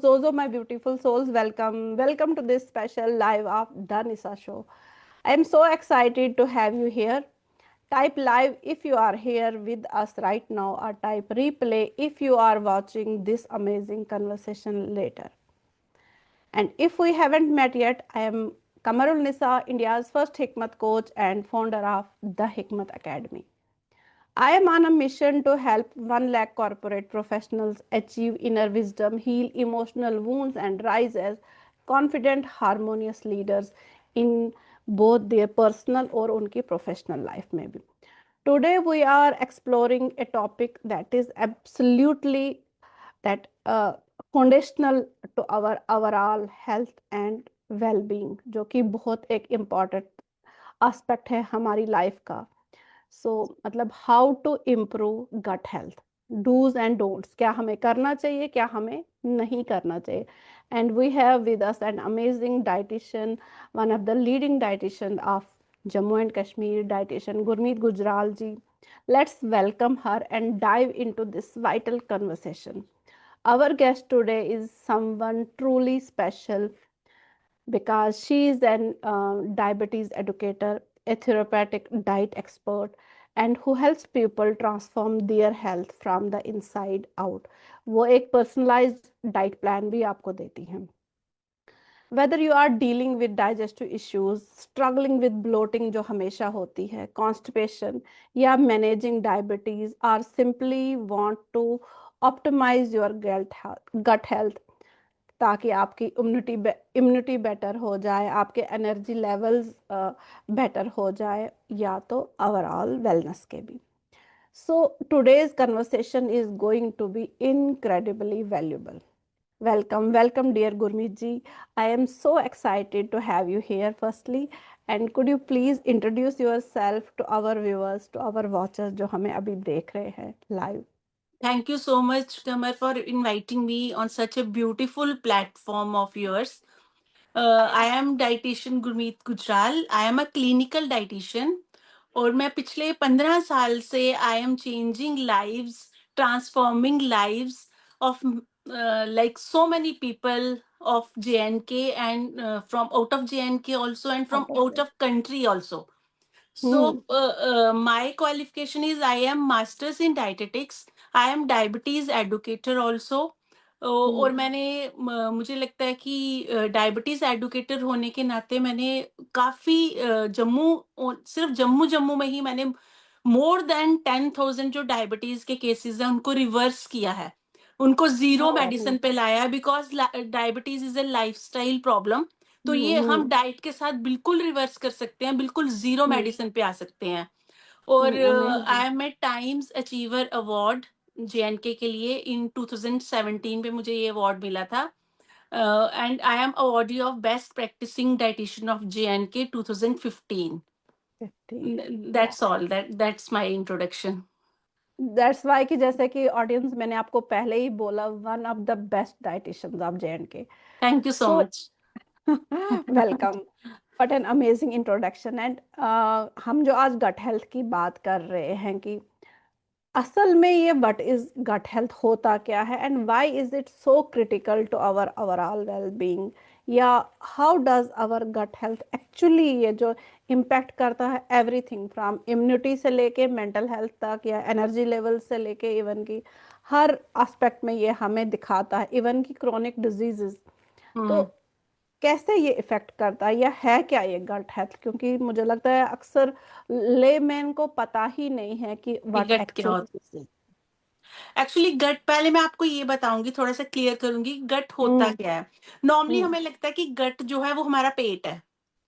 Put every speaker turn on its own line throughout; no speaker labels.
Zozo, my beautiful souls, welcome. Welcome to this special live of The Nisa Show. I am so excited to have you here. Type live if you are here with us right now, or type replay if you are watching this amazing conversation later. And if we haven't met yet, I am Kamarul Nisa, India's first Hikmat coach and founder of the Hikmat Academy. I am on a mission to help 1 lakh corporate professionals achieve inner wisdom, heal emotional wounds, and rise as confident, harmonious leaders in both their personal or उनकी professional life में भी. Today we are exploring a topic that is absolutely that foundational to our overall health and well-being, जो कि बहुत एक important aspect है हमारी life का. सो मतलब how to improve gut health, dos and don'ts, क्या हमें करना चाहिए, क्या हमें नहीं करना चाहिए. And we have with us an amazing dietitian, one of the leading dietitian of Jammu and Kashmir, dietitian Gurmeet Gujral ji. Let's welcome her and dive into this vital conversation. Our guest today is someone truly special because she is an diabetes educator, a therapeutic diet expert, and who helps people transform their health from the inside out. वो एक personalized diet plan भी आपको देती हैं. Whether you are dealing with digestive issues, struggling with bloating जो हमेशा होती है, constipation या managing diabetes, or simply want to optimize your gut health, ताकि आपकी इम्यूनिटी बेटर हो जाए, आपके एनर्जी लेवल्स बेटर हो जाए, या तो ओवरऑल वेलनेस के भी. So today's conversation is going to be incredibly valuable. Welcome dear Gurmeet ji. I am so excited to have you here firstly, and could you please introduce yourself to our viewers, to our watchers जो हमें अभी देख रहे हैं live.
Thank you so much, Tamar, for inviting me on such a beautiful platform of yours. I am dietitian Gurmeet Gujral. I am a clinical dietitian. और मैं पिछले 15 साल से I am changing lives, transforming lives of like so many people of JNK and from out of JNK also and from out of country also. So my qualification is I am masters in dietetics. I am diabetes educator also. और मैंने मुझे लगता है कि diabetes educator होने के नाते मैंने काफी सिर्फ जम्मू में ही मैंने मोर देन 10,000 जो डायबिटीज के केसेस हैं उनको रिवर्स किया है, उनको जीरो मेडिसिन पे लाया है, because diabetes is a lifestyle problem. तो ये हम डाइट के साथ बिल्कुल रिवर्स कर सकते हैं, बिल्कुल जीरो मेडिसिन पे आ सकते हैं. और I am a Times achiever award JNK के लिए इन 2017 पे मुझे ये अवार्ड मिला था. And I am awardee of best practicing dietitian of JNK 2015. That's all, that's my introduction.
That's why कि जैसे कि ऑडियंस, मैंने आपको पहले ही बोला, one of the best dietitians of JNK.
Thank you so much.
Welcome. What an amazing introduction. And हम जो आज गट हेल्थ की बात कर रहे हैं कि असल में ये व्हाट इज गट हेल्थ, होता क्या है, and why is it so critical to our overall well being, या how does our gut health actually ये जो इम्पैक्ट करता है एवरीथिंग फ्रॉम इम्यूनिटी से लेके मेंटल हेल्थ तक, या एनर्जी लेवल से लेके इवन की हर एस्पेक्ट में ये हमें दिखाता है, इवन की क्रोनिक डिजीजेस. तो कैसे ये इफेक्ट करता है, या है क्या ये गट हेल्थ, क्योंकि मुझे लगता है अक्सर लेमैन को पता ही नहीं है कि व्हाट एक्चुअली.
एक्चुअली गट, पहले मैं आपको ये बताऊंगी, थोड़ा सा क्लियर करूंगी गट होता क्या है. नॉर्मली हमें लगता है कि गट जो है वो हमारा पेट है,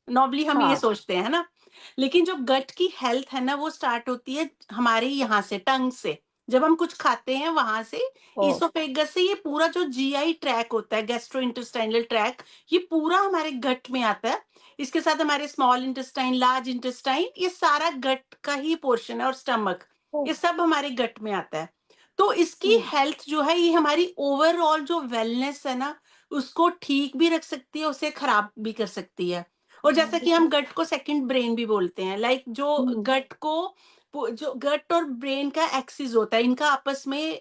नॉर्मली हम ये सोचते हैं, है ना. लेकिन जो गट की हेल्थ है ना, वो स्टार्ट होती है हमारे यहाँ से, टंग से. जब हम कुछ खाते हैं वहां से, इसोफेगस से, ये पूरा जो जीआई ट्रैक होता है, गैस्ट्रो इंटेस्टाइनल ट्रैक, ये पूरा हमारे गट में आता है. इसके साथ हमारे स्मॉल इंटेस्टाइन, लार्ज इंटेस्टाइन, ये सारा गट का ही पोर्शन है, और स्टमक, ये सब हमारे गट में आता है. तो इसकी हेल्थ जो है, ये हमारी ओवरऑल जो वेलनेस है ना, उसको ठीक भी रख सकती है, उसे खराब भी कर सकती है. और जैसा कि हम गट को सेकंड ब्रेन भी बोलते हैं, लाइक जो गट को, जो गट और ब्रेन का एक्सिस होता है, इनका आपस में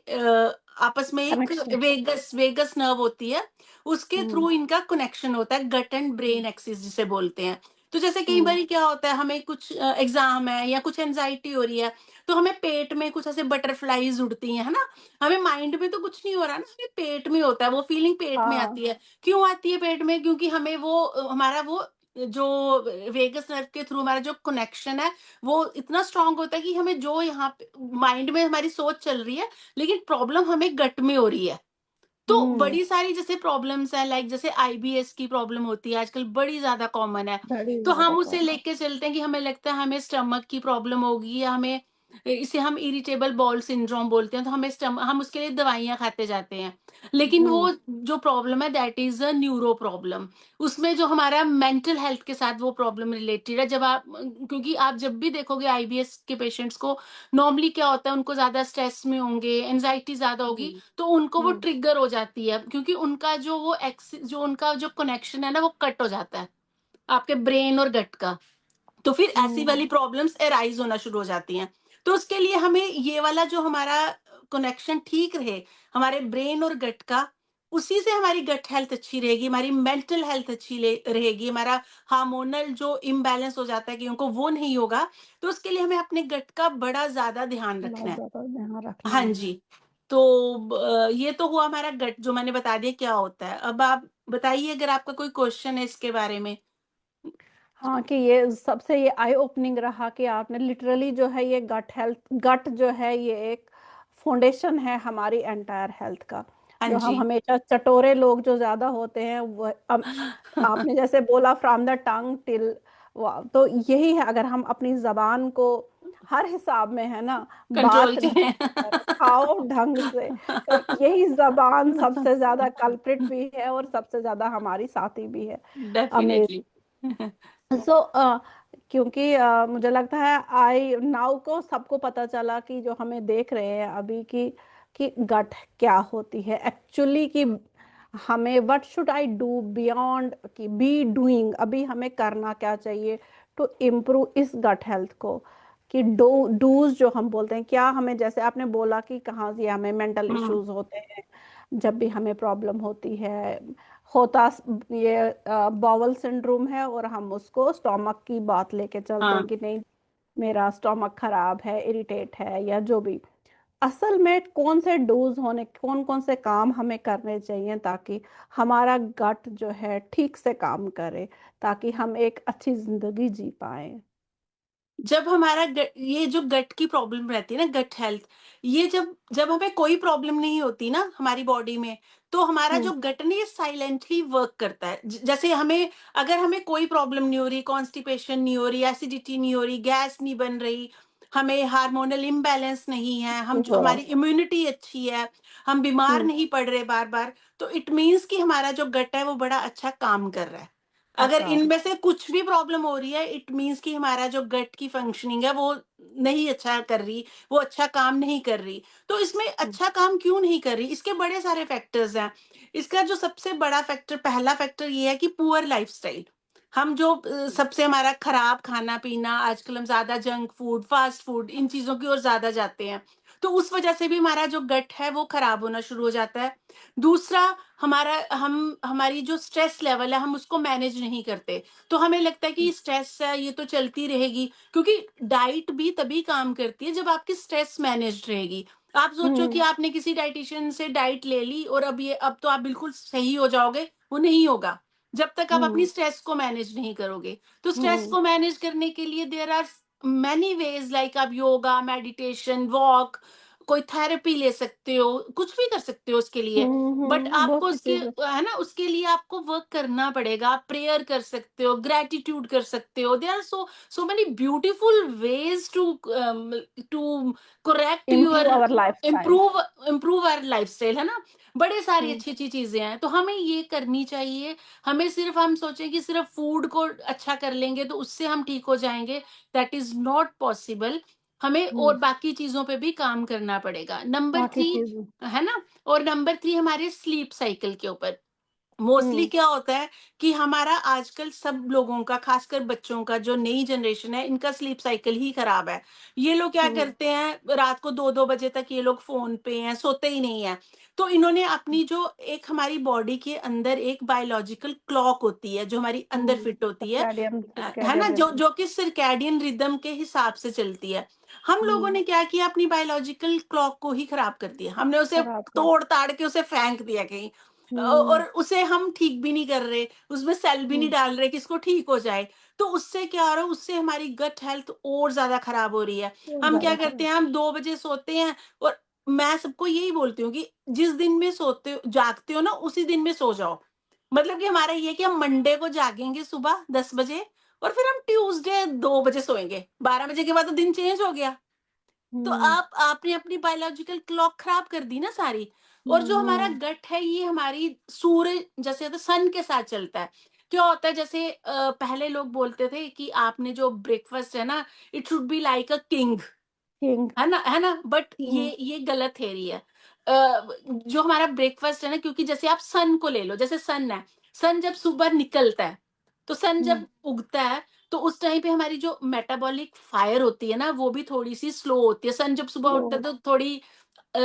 आपस में एक
कनेक्शन।
वेगस वेगस नर्व होती है, उसके
हम्म।
थ्रू इनका कनेक्शन होता है, गट एंड ब्रेन एक्सिस जिसे बोलते हैं। तो जैसे कई
हम्म।
बारी क्या होता है, हमें कुछ एग्जाम है या कुछ एंजाइटी हो रही है, तो हमें पेट में कुछ ऐसे बटरफ्लाईज उड़ती हैं, है ना? हमें माइंड में तो कुछ नहीं हो रहा ना, हमें पेट में होता है, वो फीलिंग पेट में
हाँ।
आती है। क्यों आती है पेट में? क्योंकि हमें वो हमारा वो जो वेगस नर्व के थ्रू हमारा जो कनेक्शन है, वो इतना स्ट्रांग होता है कि हमें जो यहाँ पे माइंड में हमारी सोच चल रही है, लेकिन प्रॉब्लम हमें गट में हो रही है। तो
हम्म।
बड़ी सारी जैसे प्रॉब्लम्स हैं, लाइक जैसे आईबीएस की प्रॉब्लम होती है आजकल, बड़ी ज़्यादा कॉमन है।
बड़ी
तो
ज्यादा
हम उसे
कॉमन।
लेके चलते हैं कि हमें लगता है हमें स्टमक की प्रॉब्लम होगी, या हमें इसे हम इरिटेबल बाउल सिंड्रोम बोलते हैं, तो हम उसके लिए दवाइयाँ खाते जाते हैं। लेकिन
हम्म।
वो जो प्रॉब्लम है that is a neuro problem. उसमें जो हमारा मेंटल हेल्थ के साथ वो प्रॉब्लम रिलेटेड है। जब आप क्योंकि आप जब भी देखोगे आईबीएस के पेशेंट्स को, नॉर्मली क्या होता है, उनको ज़्यादा स्ट्रेस में होंगे, एंग्जायटी ज़्यादा होगी,
हम्म।
तो उनको वो
हम्म।
ट्रिगर हो जाती है, क्योंकि जो उनका जो कनेक्शन है ना, वो कट हो जाता है आपके ब्रेन और गट का। तो फिर ऐसी वाली
हम्म।
प्रॉब्लम्स एराइज होना शुरू हो जाती हैं। तो उसके लिए हमें ये वाला जो हमारा कनेक्शन ठीक रहे, हमारे ब्रेन और गट का, उसी से हमारी गट हेल्थ अच्छी रहेगी, हमारी मेंटल हेल्थ अच्छी रहेगी, हमारा हार्मोनल जो इम्बैलेंस हो जाता है कि उनको वो नहीं होगा। तो उसके लिए हमें अपने गट का बड़ा ज्यादा ध्यान रखना
बहुत
है।
ज्यादा ध्यान रखना
हाँ
है।
जी। तो ये तो हुआ हमारा गट, जो मैंने बता दिया क्या होता है। अब आप बताइए अगर आपका कोई क्वेश्चन है इसके बारे में।
हाँ, कि ये सबसे ये आई ओपनिंग रहा कि आपने लिटरली जो है ये गट हेल्थ, गट जो है ये एक फाउंडेशन है हमारी एंटायर हेल्थ का।
हाँ
जो हम
जी।
हमेशा चटोरे लोग जो ज्यादा होते हैं वो आपने जैसे बोला फ्रॉम द टंग टिल, तो यही है, अगर हम अपनी जबान को हर हिसाब में है ना,
कंट्रोल
बात ढंग
करें।
से करें, खाओ ढंग से, तो यही जबान सबसे ज्यादा कल्प्रिट भी है और सबसे ज्यादा हमारी साथी भी है।
डेफिनेटली।
सो क्योंकि मुझे लगता है आई नाउ को सबको पता चला कि जो हमें देख रहे हैं अभी कि गट क्या होती है एक्चुअली, कि हमें what should I do beyond कि बी डूइंग, अभी हमें करना क्या चाहिए टू इम्प्रूव इस गट हेल्थ को, कि डूज जो हम बोलते हैं, क्या हमें, जैसे आपने बोला कि कहाँ से हमें मेंटल
हम्म।
इश्यूज होते हैं, जब भी हमें प्रॉब्लम होती है, होता ये बॉवल सिंड्रोम है और हम उसको स्टोमक की बात लेके चलते हैं
हाँ।
कि नहीं मेरा स्टोमक खराब है, इरिटेट है या जो भी। असल में कौन से डोज होने, कौन कौन से काम हमें करने चाहिए ताकि हमारा गट जो है ठीक से काम करे, ताकि हम एक अच्छी जिंदगी जी पाए।
जब हमारा ये जो गट की प्रॉब्लम रहती है ना, गट हेल्थ, ये जब जब हमें कोई प्रॉब्लम नहीं होती ना हमारी बॉडी में, तो हमारा
हम्म।
जो गट है ना, ये साइलेंटली वर्क करता है। जैसे हमें, अगर हमें कोई प्रॉब्लम नहीं हो रही, कॉन्स्टिपेशन नहीं हो रही, एसिडिटी नहीं हो रही, गैस नहीं बन रही, हमें हार्मोनल इम्बैलेंस नहीं है, हम
नहीं
जो
हो रहा।
हमारी इम्यूनिटी अच्छी है, हम बीमार
हम्म।
नहीं पड़ रहे बार बार, तो इट मीन्स कि हमारा जो गट है वो बड़ा अच्छा काम कर रहा है। अगर
अच्छा।
इनमें से कुछ भी प्रॉब्लम हो रही है, इट मीन्स कि हमारा जो गट की फंक्शनिंग है वो नहीं अच्छा कर रही, वो अच्छा काम नहीं कर रही। तो इसमें
हम्म।
अच्छा काम क्यों नहीं कर रही, इसके बड़े सारे फैक्टर्स हैं। इसका जो सबसे बड़ा फैक्टर, पहला फैक्टर ये है कि पुअर लाइफस्टाइल। हम जो सबसे हमारा खराब खाना पीना, आजकल हम ज्यादा जंक फूड, फास्ट फूड, इन चीजों की ओर ज्यादा जाते हैं, तो उस वजह से भी हमारा जो गट है वो खराब होना शुरू हो जाता है। दूसरा, हमारी जो स्ट्रेस लेवल है, हम उसको मैनेज नहीं करते। तो हमें लगता है कि स्ट्रेस है, ये तो चलती रहेगी, क्योंकि डाइट भी तभी काम करती है जब आपकी स्ट्रेस मैनेज्ड रहेगी। आप सोचो कि
हम्म।
आपने किसी डाइटिशियन से डाइट ले ली और अब तो आप बिल्कुल सही हो जाओगे, वो नहीं होगा जब तक आप अपनी
हम्म।
स्ट्रेस को मैनेज नहीं करोगे। तो स्ट्रेस
हम्म।
को मैनेज करने के लिए there are many ways, like आप योगा, मेडिटेशन, वॉक, कोई थेरेपी ले सकते हो, कुछ भी कर सकते हो उसके लिए। बट
बहुत
आपको
सी
उसके,
चीजें।
है ना, उसके लिए आपको वर्क करना पड़ेगा। आप प्रेयर कर सकते हो, ग्रेटिट्यूड कर सकते हो। There are so many beautiful ways to correct
improve
your,
our lifestyle.
Improve improve our lifestyle, है ना? बड़े सारी
हम्म।
अच्छी अच्छी चीजें हैं, तो हमें ये करनी चाहिए। हमें सिर्फ, हम सोचें कि सिर्फ फूड को अच्छा कर लेंगे तो उससे हम ठीक हो जाएंगे, दैट इज नॉट पॉसिबल। हमें
हम्म।
और बाकी चीजों पे भी काम करना पड़ेगा। नंबर
बाकी
थ्री,
चीजें।
है ना? और नंबर थ्री हमारे स्लीप साइकिल के ऊपर। मोस्टली
हुँ,
क्या होता है कि हमारा आजकल सब लोगों का, खासकर बच्चों का, जो नई जनरेशन है, इनका स्लीप साइकिल ही खराब है। ये लोग क्या
हुँ,
करते हैं, रात को 2-2 बजे तक ये लोग फ़ोन पे हैं, सोते ही नहीं हैं। तो इन्होंने अपनी जो एक हमारी बॉडी के अंदर एक बायोलॉजिकल क्लॉक होती है, जो हमारी अंदर
हुँ,
फिट होती है,
सर्कैडियन
है ना?
सर्कैडियन
जो
रिदम।
जो कि सर्कैडियन रिदम के हिसाब से चलती है। हम लोगों
हुँ,
ने क्या किया, अपनी बायोलॉजिकल क्लॉक को ही खराब कर दिया। हमने उसे
खराब कर
तोड़-ताड़ के उसे फेंक दिया कहीं। और
हुँ,
उसे हम ठीक भी नहीं कर रहे, उसमें सेल भी नहीं
हुँ,
डाल रहे कि इसको ठीक हो जाए। तो उससे क्या हो रहा है, उससे हमारी गट हेल्थ और ज़्यादा खराब हो रही है।
और
हम क्या
ज़्यादा
करते
खराब।
हैं, हम 2 बजे सोते हैं, और मैं सबको यही बोलती हूँ कि जिस दिन में सोते हो जागते हो ना, उसी दिन में सो जाओ। मतलब कि हमारा ये है कि हम मंडे को जागेंगे सुबह 10 बजे, और फिर हम ट्यूसडे 2 बजे सोएँगे। 12 बजे के बाद तो दिन चेंज हो गया। तो
हुँ,
आपने अपनी बायोलॉजिकल क्लॉक खराब कर दी ना सारी। और
हुँ,
जो हमारा
हुँ,
गट है, ये हमारी सूर्य, जैसे होता है सन के साथ चलता है। क्या होता है, जैसे पहले लोग बोलते थे कि आपने जो ब्रेकफास्ट है ना, it should be like a king,
king.
है ना? बट
हुँ,
ये गलत थ्योरी है। जो हमारा ब्रेकफ़ास्ट है ना, क्योंकि जैसे आप सन को ले लो, जैसे सन है, सन जब सुबह निकलता है, तो सन
हुँ,
जब उगता है, तो उस टाइम पे हमारी जो मेटाबॉलिक फायर होती है ना, वो भी थोड़ी-सी स्लो होती है। सन जब सुबह
स्लो
उठता है, तो थोड़ी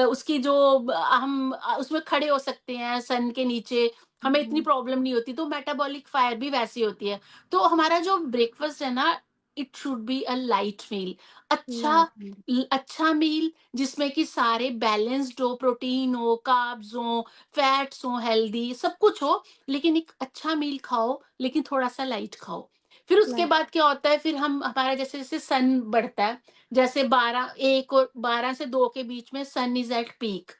उसकी जो हम उसमें खड़े हो सकते हैं सन के नीचे, हमें इतनी
हुँ,
प्रॉब्लम नहीं होती, तो मेटाबॉलिक फायर भी वैसी होती है। तो हमारा जो ब्रेकफ़ास्ट है ना, it should be a light meal, अच्छा,
लाइट में।
अच्छा मील, जिसमें कि सारे बैलेंस्ड हो, प्रोटीन हो, कार्ब्स हो, फैट्स हो, हेल्दी सब कुछ हो, लेकिन एक अच्छा मील खाओ, लेकिन थोड़ा-सा लाइट खाओ। फिर उसके
लाइट
बाद क्या होता है, फिर हम हमारा जैसे-जैसे सन बढ़ता है, जैसे 12 1 और 12 से 2 के बीच में सन इज़ एट पीक।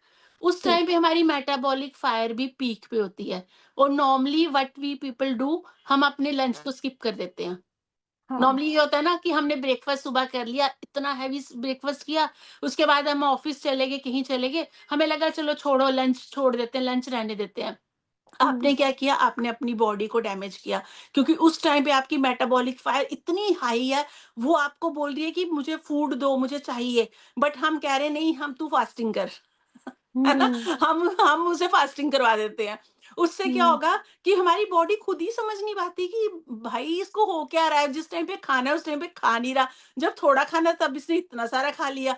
उस टाइम
ठीक।
पे हमारी मेटाबॉलिक फायर भी पीक पे होती है, और normally what we people do, हम अपने लंच को स्किप कर देते हैं।
हाँ।
नॉर्मली ये होता है ना कि हमने ब्रेकफास्ट सुबह कर लिया, इतना हैवी ब्रेकफास्ट किया, उसके बाद हम ऑफिस चले गए, कहीं चले गए, हमें लगा चलो छोड़ो, लंच छोड़ देते हैं, लंच रहने देते हैं।
हुँ,
आपने क्या किया, आपने अपनी बॉडी को डैमेज किया, क्योंकि उस टाइम पे आपकी मेटाबॉलिक फायर इतनी हाई है, वो आपको बोल रही है कि मुझे फूड दो, मुझे चाहिए, बट हम कह रहे हैं नहीं, हम तू फास्टिंग कर। है ना?
हुँ,
हम उसे फास्टिंग करवा देते हैं। उससे क्या
हुँ,
होगा कि हमारी बॉडी खुद ही समझ नहीं पाती कि भाई इसको हो क्या रहा है, जिस टाइम पे खाना है उस टाइम पे खा नहीं रहा। जब थोड़ा खाना है, तब इसने इतना सारा खा लिया।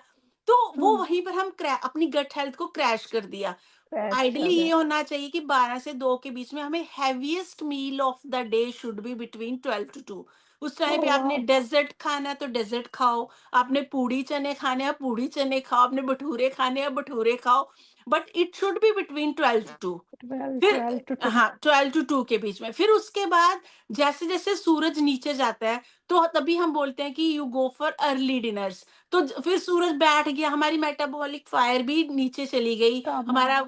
तो वो
हुँ,
वहीं पर हम अपनी गट हेल्थ को क्रैश कर दिया।
क्रैश
आइडियली
कर
ये
दिया।
होना चाहिए कि 12 से 2 के बीच में हमें heaviest meal of the day should be between 12 to 2। उस टाइम पे
ओह
आपने
वाओ!
डेज़र्ट खाना है तो डेज़र्ट खाओ, आपने पूड़ी चने खाने हैं पूड़ी चने खाओ, आपने भटूरे खाने हैं भटूरे खाओ, but it should be between 12 to 2।
12
फिर
12 टू 2।
हाँ, 12 टू 2 के बीच में। फिर उसके बाद जैसे-जैसे सूरज नीचे जाता है, तो तभी हम बोलते हैं कि you go for early dinners. तो फिर सूरज बैठ गया, हमारी मेटाबॉलिक फायर भी नीचे चली गई,
कम हो
हमारा
गया।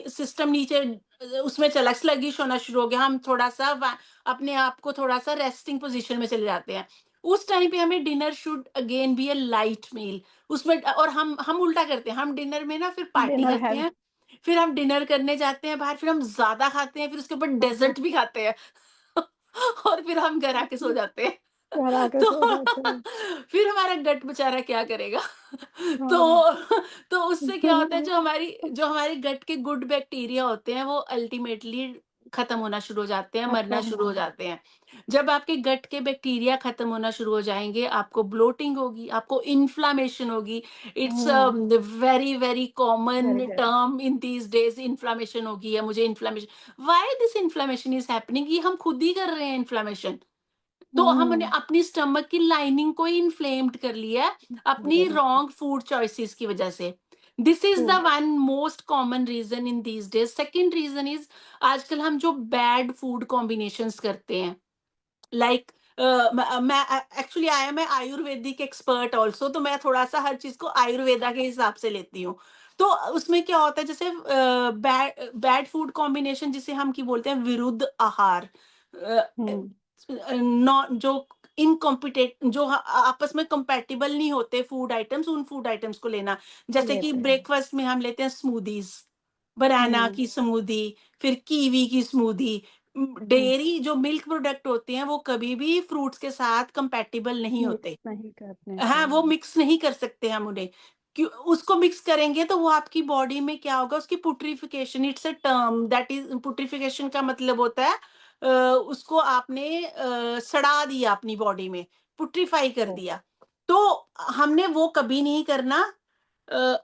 सिस्टम नीचे उसमें चला, स्लगिश होना शुरू हो गया, हम थोड़ा-सा अपने आप को थोड़ा-सा रेस्टिंग पोज़ीशन में चले जाते हैं। उस टाइम पे हमें dinner should again be a light meal. उसमें और हम उल्टा करते हैं, हम डिनर में ना फिर पार्टी
डिनर
करते
हैवी
हैं, फिर हम डिनर करने जाते हैं बाहर, फिर हम ज़्यादा खाते हैं, फिर उसके ऊपर
हाँ,
डेज़र्ट भी खाते हैं। और फिर हम घर आके सो जाते हैं।
घर आके
तो
सो जाते हैं।
फिर हमारा गट बेचारा क्या करेगा?
हाँ।
तो तो उससे क्या होता है, जो हमारे गट के गुड बैक्टीरिया होते हैं, वो अल्टीमेटली खत्म होना शुरू हो जाते हैं, मरना
खत्म
शुरू हो जाते हैं। जब आपके गट के बैक्टीरिया खत्म होना शुरू हो जाएँगे, आपको ब्लोटिंग होगी, आपको इन्फ्लेमेशन होगी। It's
hmm,
very, very
very
common
good.
Term in these days, inflammation होगी या मुझे inflammation. Why this inflammation is happening? ये हम खुद ही कर रहे हैं इन्फ्लेमेशन। तो हमने
हुँ,
अपनी स्टमक की लाइनिंग को ही इन्फ्लेम्ड कर लिया है, अपनी
वेरी
रॉन्ग फूड चॉइसेस की वजह से। This is
true.
The one most common reason in these days. Second reason is, आजकल हम जो बैड फूड कॉम्बिनेशंस करते हैं, लाइक मैं actually I am a Ayurvedic expert also, तो मैं थोड़ा सा हर चीज को आयुर्वेदा के हिसाब से लेती हूँ। तो उसमें क्या होता है, जैसे बैड बैड फूड कॉम्बिनेशन जिसे हम की बोलते हैं विरुद्ध आहार,
हुँ,
नॉन जो इनकॉम्पिटेट, जो आपस में कंपैटिबल नहीं होते फूड आइटम्स, उन फूड आइटम्स को लेना। जैसे कि
लेते हैं।
ब्रेकफास्ट में हम लेते हैं स्मूदीज, बनाना
हुँ,
की स्मूदी, फिर कीवी की स्मूदी।
हुँ,
डेयरी जो मिल्क प्रोडक्ट होते हैं, वो कभी भी फ्रूट्स के साथ कंपैटिबल नहीं
मिक्स
होते।
नहीं करने
हाँ, वो
चाहिए।
मिक्स नहीं कर सकते हम उन्हें। उसको मिक्स करेंगे तो वो आपकी बॉडी में क्या होगा, उसकी putrefaction, it's a term that is, putrefaction का मतलब होता है उसको आपने सड़ा दिया अपनी बॉडी में, पुट्रीफाई कर
ओ,
दिया। तो हमने वो कभी नहीं करना। अ,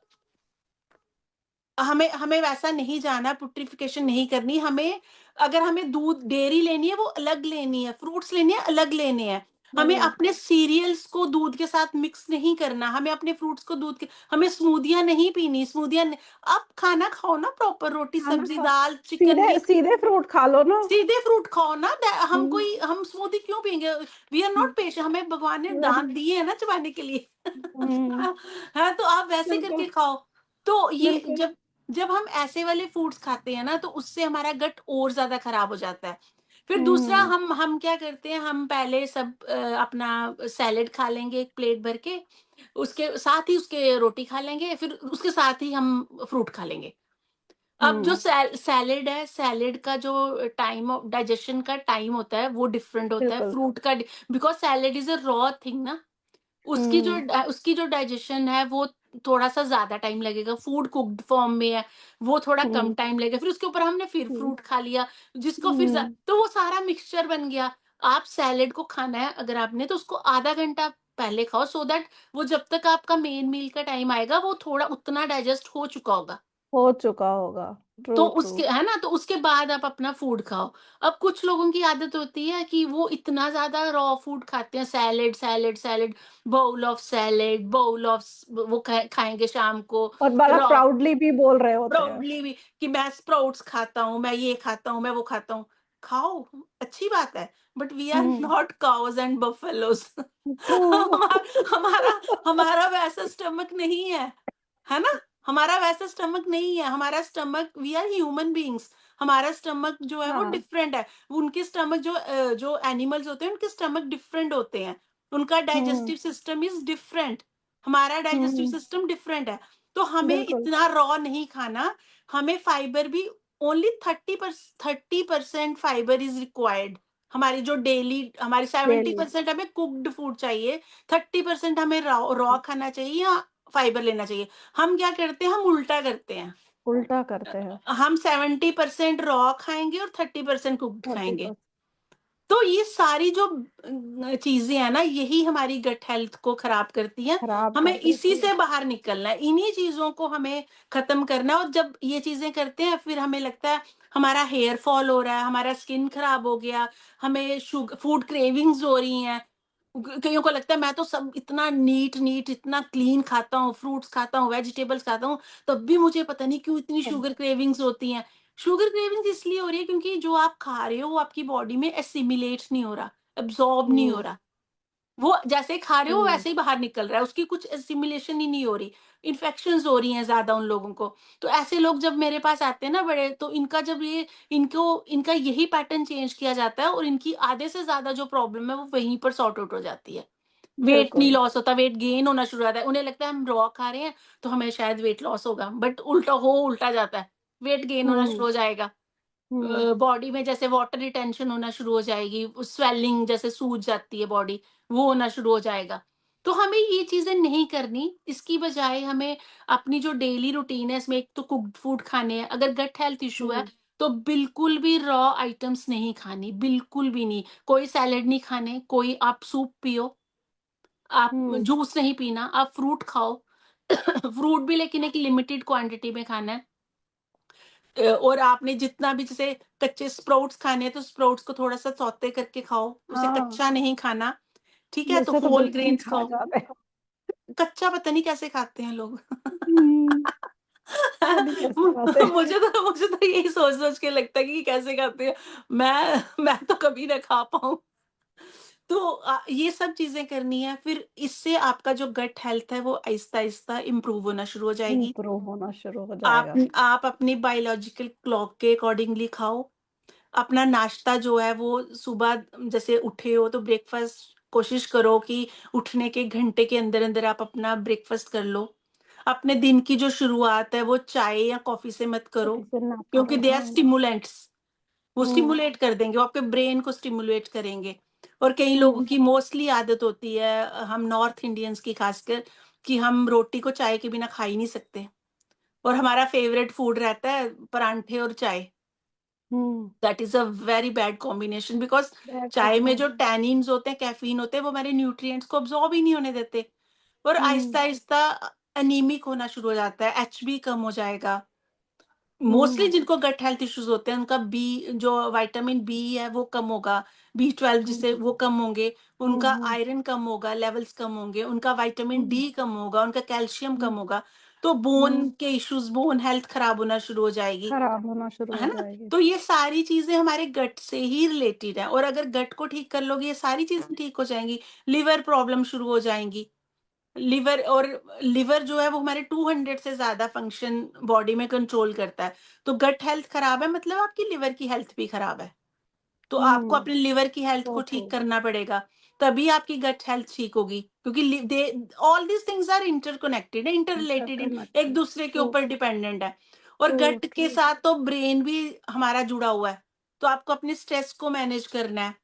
हमें हमें वैसा नहीं जाना, पुट्रिफिकेशन नहीं करनी हमें। अगर हमें दूध डेयरी लेनी है वो अलग लेनी है, फ्रूट्स लेने हैं अलग लेने हैं। हमें
हम्म,
अपने सीरियल्स को दूध के साथ मिक्स नहीं करना, हमें अपने फ्रूट्स को दूध के, हमें स्मूदियां नहीं पीनी, आप खाना खाओ ना, प्रॉपर रोटी
खाना
सब्जी
खा,
दाल चिकन
सीधे
ये,
सीधे फ्रूट खा लो ना।
सीधे फ्रूट खाओ ना।
हम्म,
हम स्मूदी क्यों पिएंगे? We are
hmm,
not patient, हमें भगवान ने दांत दिए हैं ना चबाने के लिए।
हम्म,
हाँ, तो आप वैसे
बिल्कुल,
करके खाओ। तो ये
बिल्कुल।
जब जब हम ऐसे वाले फूड्स खाते हैं ना, तो उससे हमारा गट और ज्यादा खराब हो जाता है। फिर दूसरा,
हम्म,
हम क्या करते हैं, हम पहले सब अपना सैलेड खा लेंगे एक प्लेट भर के, उसके साथ ही उसके रोटी खा लेंगे, फिर उसके साथ ही हम फ्रूट खा लेंगे। अब जो
हम्म,
सैलेड है, सैलेड का जो टाइम ऑफ डाइजेशन का टाइम होता है वो डिफरेंट होता है
बिल्कुल।
फ्रूट का, because salad is a raw thing ना।
हम्म,
उसकी जो डाइजेशन है वो थोड़ा सा ज्यादा टाइम लगेगा, फूड कुक्ड फॉर्म में है, वो थोड़ा कम
हम्म,
टाइम लगेगा, फिर उसके ऊपर हमने फिर
हम्म,
फ्रूट खा लिया, जिसको
हम्म,
तो वो सारा मिक्सचर बन गया। आप सैलेड को खाना है अगर आपने, तो उसको आधा घंटा पहले खाओ, सो दैट वो जब तक आपका मेन मील का टाइम आएगा वो थोड़ा उतना डाइजेस्ट हो चुका होगा।
हो चुका होगा।
तो
ट्रू, ट्रू।
उसके है ना, तो उसके बाद आप अपना फूड खाओ। अब कुछ लोगों की आदत होती है कि वो इतना ज्यादा रॉ फूड खाते हैं, salad salad salad, bowl of salad, bowl of, वो खाएंगे शाम को
और बड़ा
रॉ,
प्राउडली भी बोल रहे होते हैं।
प्राउडली भी, कि मैं स्प्राउट्स खाता हूँ, मैं ये खाता हूँ, मैं वो खाता हूँ। खाओ, अच्छी बात है, but we are
hmm,
not cows and buffaloes.
True.
हमारा हमारा हमारा वैसा स्टमक नहीं है ना? हमारा वैसा स्टमक नहीं है, हमारा stomach, we are human beings, हमारा स्टमक जो है वो
हाँ।
डिफरेंट है। उनके स्टमक जो एनिमल्स होते हैं उनके स्टमक डिफरेंट होते हैं, उनका
हम्म,
डाइजेस्टिव सिस्टम इज डिफरेंट, हमारा डाइजेस्टिव
हम्म,
सिस्टम डिफरेंट है। तो हमें
बिल्कुल।
इतना रॉ नहीं खाना, हमें फाइबर भी ओनली 30% फाइबर इज रिक्वायर्ड। हमारी जो डेली, हमारी
डेली
70% हमें कुक्ड फूड चाहिए, 30% हमें रॉ रॉ खाना चाहिए या फाइबर लेना चाहिए। हम क्या करते हैं, हम उल्टा करते हैं।
उल्टा करते हैं।
हम 70% रॉ खाएंगे और 30% कुक्ड
30
खाएंगे।
पर
तो ये सारी जो चीजें हैं ना, यही हमारी गट हेल्थ को खराब करती हैं।
खराब
हमें
कर
इसी
देती है।
से बाहर निकलना है, इन्हीं चीजों को हमें खत्म करना है। और जब ये चीजें करते हैं फिर हमें लगता है हमारा हेयर फॉल हो रहा है, हमारा स्किन खराब हो गया, हमें शुगर फूड क्रेविंग्स हो रही हैं। कईयों को लगता है मैं तो सब इतना नीट नीट इतना क्लीन खाता हूँ, फ्रूट्स खाता हूँ, वेजिटेबल्स खाता हूँ, तब भी मुझे पता नहीं क्यों इतनी
अब
शुगर क्रेविंग्स होती हैं। शुगर क्रेविंग्स इसलिए हो रही है क्योंकि जो आप खा रहे हो वो आपकी बॉडी में एसिमिलेट नहीं हो रहा, एब्जॉर्ब नहीं हो
हम्म,
रहा। वो जैसे खा रहे हो
हम्म,
वैसे ही बाहर निकल रहा है, उसकी कुछ एसिमिलेशन ही नहीं हो रही। इन्फेक्शंस हो रही हैं ज़्यादा उन लोगों को। तो ऐसे लोग जब मेरे पास आते हैं ना बड़े, तो इनका जब ये इनको इनका यही पैटर्न चेंज किया जाता है और इनकी आधे से ज़्यादा जो प्रॉब्लम है वो वहीं पर सॉर्ट आउट हो जाती है। वेट नहीं
बिल्कुल।
लॉस होता, वेट गेन होना शुरू हो जाता है। उन्हें लगता है हम रॉ खा रहे हैं तो हमें शायद वेट लॉस होगा, बट उल्टा जाता है, वेट गेन होना
हम्म,
शुरू हो जाएगा।
हम्म,
बॉडी में जैसे वाटर रिटेंशन होना शुरू हो जाएगी, स्वेलिंग जैसे सूज जाती है बॉडी, वो होना शुरू हो जाएगा। तो हमें ये चीज़ें नहीं करनी, इसकी बजाय हमें अपनी जो डेली रूटीन है इसमें एक तो कुक्ड फूड खाने हैं। अगर गट हेल्थ इश्यू है
हम्म,
तो बिल्कुल भी रॉ आइटम्स नहीं खानी, बिल्कुल भी नहीं। कोई सैलेड नहीं खाने, कोई आप सूप पियो, आप
हम्म,
जूस नहीं पीना, आप फ्रूट खाओ। फ्रूट भी लेकिन एक लिमिटेड क्वांटिटी में खाना है। और आपने जितना भी जैसे कच्चे स्प्राउट्स खाने हैं तो स्प्राउट्स को थोड़ा-सा सौते करके खाओ, उसे
हाँ,
कच्चा नहीं खाना, ठीक है? तो
वैसे तो
होल
बिल्कुल नहीं
ग्रेन्स
खाया
खाओ।
जाता है।
कच्चा पता नहीं कैसे खाते हैं लोग।
हम्म, पता नहीं कैसे खाते।
मुझे तो यही सोच-सोच के लगता है कि कैसे खाते हैं। मैं तो कभी ना खा पाऊँ। तो ये सब चीज़ें करनी है, फिर इससे आपका जो गट हेल्थ है वो आहिस्ता-आहिस्ता इम्प्रूव होना शुरू हो जाएगी।
इम्प्रूव होना शुरू हो
आप
जाएगा।
आप अपनी बायोलॉजिकल क्लॉक के अकॉर्डिंगली खाओ। अपना नाश्ता जो है वो सुबह जैसे उठे हो तो ब्रेकफ़ास्ट कोशिश करो कि उठने के घंटे के अंदर-अंदर आप अपना ब्रेकफ़ास्ट कर लो। अपने दिन की जो शुरुआत है वो चाय या कॉफ़ी से मत करो,
कॉफी से ना
क्योंकि
करें,
दे आर
हाँ।
स्टिमुलेंट्स, वो
हम्म,
स्टिमुलेट कर देंगे, वो आपके ब्रेन को स्टिमुलेट करेंगे। और कई लोगों
हम्म,
की मोस्टली आदत होती है, हम नॉर्थ इंडियंस की खासकर, कि हम रोटी को चाय के बिना खा ही नहीं सकते, और हमारा फेवरेट फूड रहता है परांठे और चाय।
हुँ,
that is a very bad combination, because
bad
चाय में जो
कॉम्बिनेशन।
टैनिन्स होते हैं, कैफ़ीन होते हैं, वो हमारे न्यूट्रिएंट्स को अब्ज़ॉर्ब ही नहीं होने देते, और
हुँ,
आहिस्ता-आहिस्ता एनीमिक होना शुरू हो जाता है, एचबी कम हो जाएगा। मोस्टली
हुँ,
जिनको गट हेल्थ इश्यूज़ होते हैं, उनका बी, जो विटामिन बी है वो कम होगा, बी12
हुँ,
जिसे वो कम होंगे,
हुँ,
उनका
हुँ,
आयरन कम होगा, लेवल्स कम होंगे, उनका विटामिन
हुँ,
डी कम होगा, उनका कैल्शियम
हुँ,
कम होगा, तो बोन
हुँ,
के इश्यूज़, बोन हेल्थ खराब होना शुरू हो जाएगी,
खराब होना शुरू
है
हो
ना?
जाएगी।
तो ये सारी चीज़ें हमारे गट से ही रिलेटेड हैं, और अगर गट को ठीक कर लोगे, ये सारी चीज़ें ठीक हो जाएँगी, लिवर प्रॉब्लम शुरू हो जाएँगी। लिवर, और लिवर जो है वो हमारे 200 से ज़्यादा फंक्शन बॉडी में कंट्रोल करता है। तो गट हेल्थ खराब है मतलब आपकी लिवर की हेल्थ भी खराब है। तो आपको
हुँ,
अपने लिवर की हेल्थ
सो
को
ट्रू।
ठीक करना पड़ेगा, तभी आपकी गट हेल्थ ठीक होगी। क्योंकि लि दे all these things are interconnected है, इंटररिलेटेड है,
इंटरकनेक्टेड।
एक-दूसरे के
ट्रू,
ऊपर डिपेंडेंट है। और
ट्रू,
गट के
ट्रू।
साथ तो ब्रेन भी हमारा जुड़ा हुआ है। तो आपको अपने स्ट्रेस को मैनेज करना है,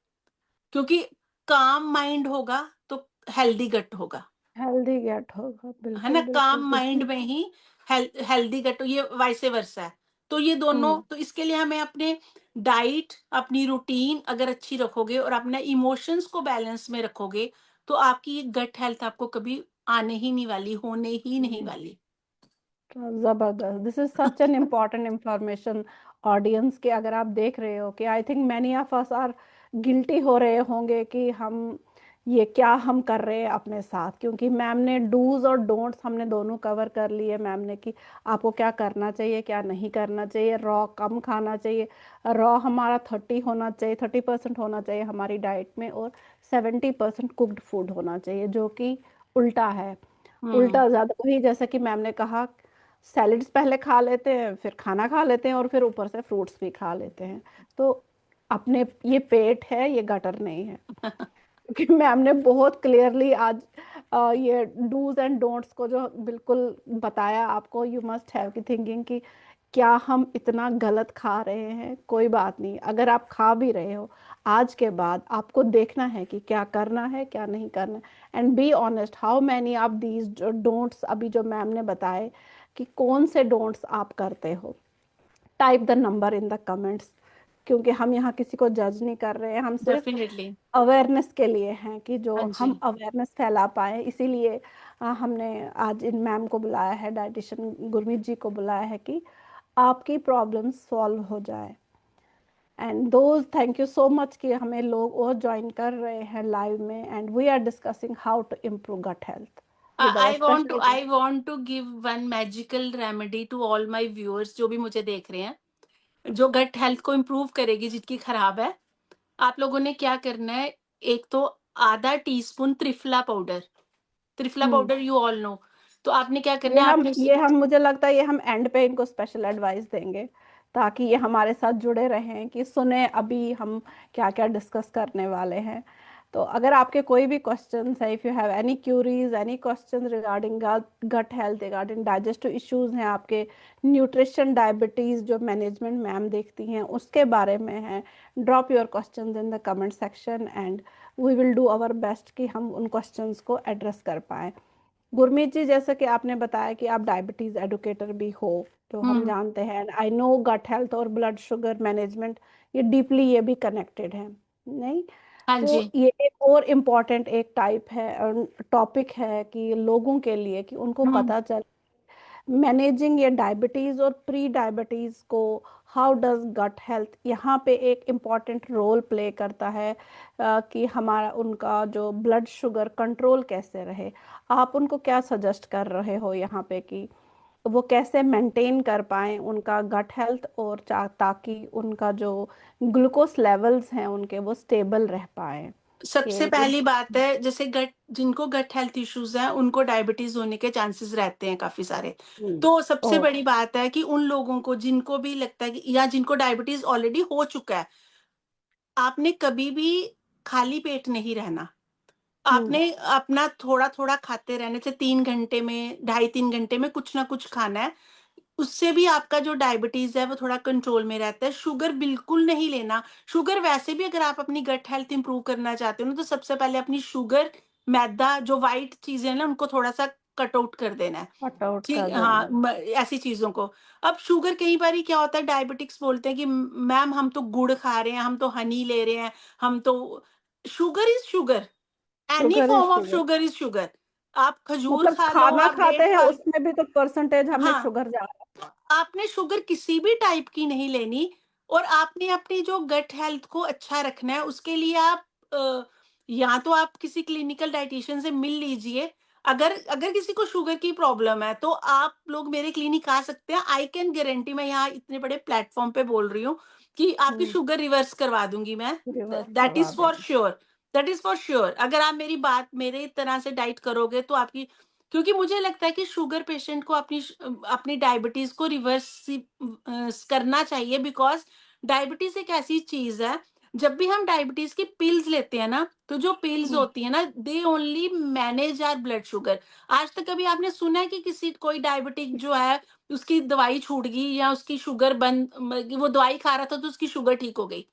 क्योंकि काम माइंड होगा तो हेल्दी गट होगा।
हेल्दी गेट होगा।
है ना?
बिल्कुल,
काम
बिल्कुल,
माइंड
बिल्कुल।
में ही हेल्दी गट, ये वाइस वर्सा है। तो ये दोनों,
हुँ,
तो इसके लिए हमें अपने डाइट, अपनी रूटीन अगर अच्छी रखोगे और अपने इमोशंस को बैलेंस में रखोगे, तो आपकी ये गट हेल्थ आपको कभी आने ही नहीं वाली, होने ही नहीं
हुँ।
वाली।
ज़बरदस्त! This is such an important information audience के, अगर आप देख रहे हो कि I think many of us are guilty हो रहे होंगे कि हम ये क्या हम कर रहे हैं अपने साथ, क्योंकि मैम ने डूज़ और डोंट्स हमने दोनों कवर कर लिए। मैम ने कि आपको क्या करना चाहिए, क्या नहीं करना चाहिए, रॉ कम खाना चाहिए, रॉ हमारा 30 होना चाहिए, 30% होना चाहिए हमारी डाइट में, और 70% कुक्ड फूड होना चाहिए, जो कि उल्टा है।
हुँ।
उल्टा ज़्यादा वही, जैसा कि मैम ने कहा, सैलेड्स पहले खा लेते हैं, फिर खाना खा लेते हैं, और फिर ऊपर से फ्रूट्स भी खा लेते हैं। तो अपने ये पेट है, ये गटर नहीं है। क्योंकि मैम ने बहुत क्लियरली आज ये डूज एंड डोंट्स को जो बिल्कुल बताया आपको, यू मस्ट हैव की थिंकिंग कि क्या हम इतना गलत खा रहे हैं। कोई बात नहीं, अगर आप खा भी रहे हो, आज के बाद आपको देखना है कि क्या करना है, क्या नहीं करना है, and be honest, how many of these don'ts अभी जो मैम ने बताए, कि कौन से डोंट्स आप करते हो। Type the number in the comments, क्योंकि हम यहाँ किसी को जज नहीं कर रहे हैं, हम सिर्फ
डेफ़िनिटली।
अवेयरनेस के लिए हैं, कि जो
हाँ
हम
जी।
अवेयरनेस फैला पाए, इसीलिए हमने आज इन मैम को बुलाया है, डाइटिशियन गुरमीत जी को बुलाया है, कि आपकी प्रॉब्लम सॉल्व हो जाए। And those, thank you so much कि हमें लोग और ज्वाइन कर रहे हैं लाइव में, and we are discussing how to improve gut health with our special
I
guest.
Want to give one magical remedy to all my viewers जो भी मुझे देख रहे हैं, जो गट हेल्थ को इम्प्रूव करेगी, जिनकी खराब है। आप लोगों ने क्या करना है, एक तो आधा teaspoon triphala powder, triphala
hmm,
powder you all know. तो आपने क्या करना है, आपने
ये हम मुझे लगता है ये हम एंड पे इनको स्पेशल एडवाइस देंगे, ताकि ये हमारे साथ जुड़े रहें, कि सुने अभी हम क्या क्या डिस्कस करने वाले हैं। तो अगर आपके कोई भी क्वेश्चंस है, if you have any queries, any question regarding gut health, regarding digestive issues हैं आपके, न्यूट्रिशन, डायबिटीज़ जो मैनेजमेंट मैम देखती हैं उसके बारे में है, drop your questions in the comment section, and we will do our best कि हम उन क्वेश्चंस को एड्रेस कर पाएँ। गुरमीत जी, जैसे कि आपने बताया कि आप डायबिटीज एडुकेटर भी हो, तो हम
हुँ,
जानते हैं, आई नो गट हेल्थ और ब्लड शुगर मैनेजमेंट, ये डीपली ये भी कनेक्टेड है, नहीं?
हाँ
तो
जी।
ये एक और इम्पॉर्टेंट एक टाइप है, टॉपिक है, कि लोगों के लिए, कि उनको
हुँ।
पता चले मैनेजिंग ये डायबिटीज और प्री डायबिटीज को, हाउ डज गट हेल्थ यहाँ पे एक इम्पॉर्टेंट रोल प्ले करता है, कि हमारा उनका जो ब्लड शुगर कंट्रोल कैसे रहे। आप उनको क्या सजेस्ट कर रहे हो यहाँ पे, कि वो कैसे मेंटेन कर पाएं उनका गट हेल्थ, और ताकि उनका जो ग्लूकोज लेवल्स हैं उनके, वो स्टेबल रह पाए,
सबसे
कि
पहली बात है, जैसे गट, जिनको गट हेल्थ इश्यूज़ हैं, उनको डायबिटीज़ होने के चांसेस रहते हैं काफ़ी सारे।
हम्म,
तो सबसे
ओ,
बड़ी बात है कि उन लोगों को जिनको भी लगता है कि, या जिनको डायबिटीज़ ऑलरेडी हो चुका है, आपने कभी भी खाली पेट नहीं रहना।
हम्म,
आपने अपना थोड़ा-थोड़ा खाते रहने से 3 घंटे में, ढाई 3 घंटे में कुछ ना कुछ खाना है। उससे भी आपका जो डायबिटीज़ है वो थोड़ा कंट्रोल में रहता है। शुगर बिल्कुल नहीं लेना। शुगर वैसे भी, अगर आप अपनी गट हेल्थ इम्प्रूव करना चाहते हो ना, तो सबसे पहले अपनी शुगर, मैदा, जो व्हाइट चीज़ें हैं ना, उनको थोड़ा-सा कट आउट कर देना है।
कट आउट
ठीक,
कर
हाँ,
देना है।
ऐसी चीजों को। अब शुगर कई बार क्या होता है, डायबिटिक्स बोलते हैं कि मैम हम तो गुड़ खा रहे हैं, हम तो हनी ले रहे हैं, हम तो, sugar is sugar, any
sugar is
form of
sugar.
Sugar is sugar. आप खजूर
मतलब
खा लो,
खाना
आप
खाते
डेट
हैं
खा लो,
उसमें भी तो परसेंटेज हमें
हाँ,
शुगर जा रहा
आपने शुगर किसी भी टाइप की नहीं लेनी, और आपने अपनी जो गट हेल्थ को अच्छा रखना है उसके लिए आप या तो आप किसी क्लिनिकल डाइटिशियन से मिल लीजिए। अगर अगर किसी को शुगर की प्रॉब्लम है तो आप लोग मेरे क्लिनिक आ सकते हैं। आई कैन गारंटी, मैं यहाँ इतने बड़े प्लेटफॉर्म पे बोल रही हूँ कि आपकी
है।
शुगर रिवर्स करवा दूंगी मैं।
रिवर्स
दैट
करवा
इज फॉर
देंगे।
Sure, that is for sure. अगर आप मेरी बात मेरे तरह से डाइट करोगे तो आपकी, क्योंकि मुझे लगता है कि शुगर पेशेंट को अपनी डायबिटीज को रिवर्स करना चाहिए, बिकॉज डायबिटीज एक ऐसी चीज है, जब भी हम डायबिटीज की पिल्स लेते हैं ना, तो जो पिल्स
हम्म,
होती है ना, they only manage are blood sugar. आज तक कभी आपने सुना है कि किसी कोई डायबिटिक जो है उसकी दवाई छूट गई या उसकी शुगर बंद, वो दवाई खा रहा था तो उसकी शुगर ठीक हो गई?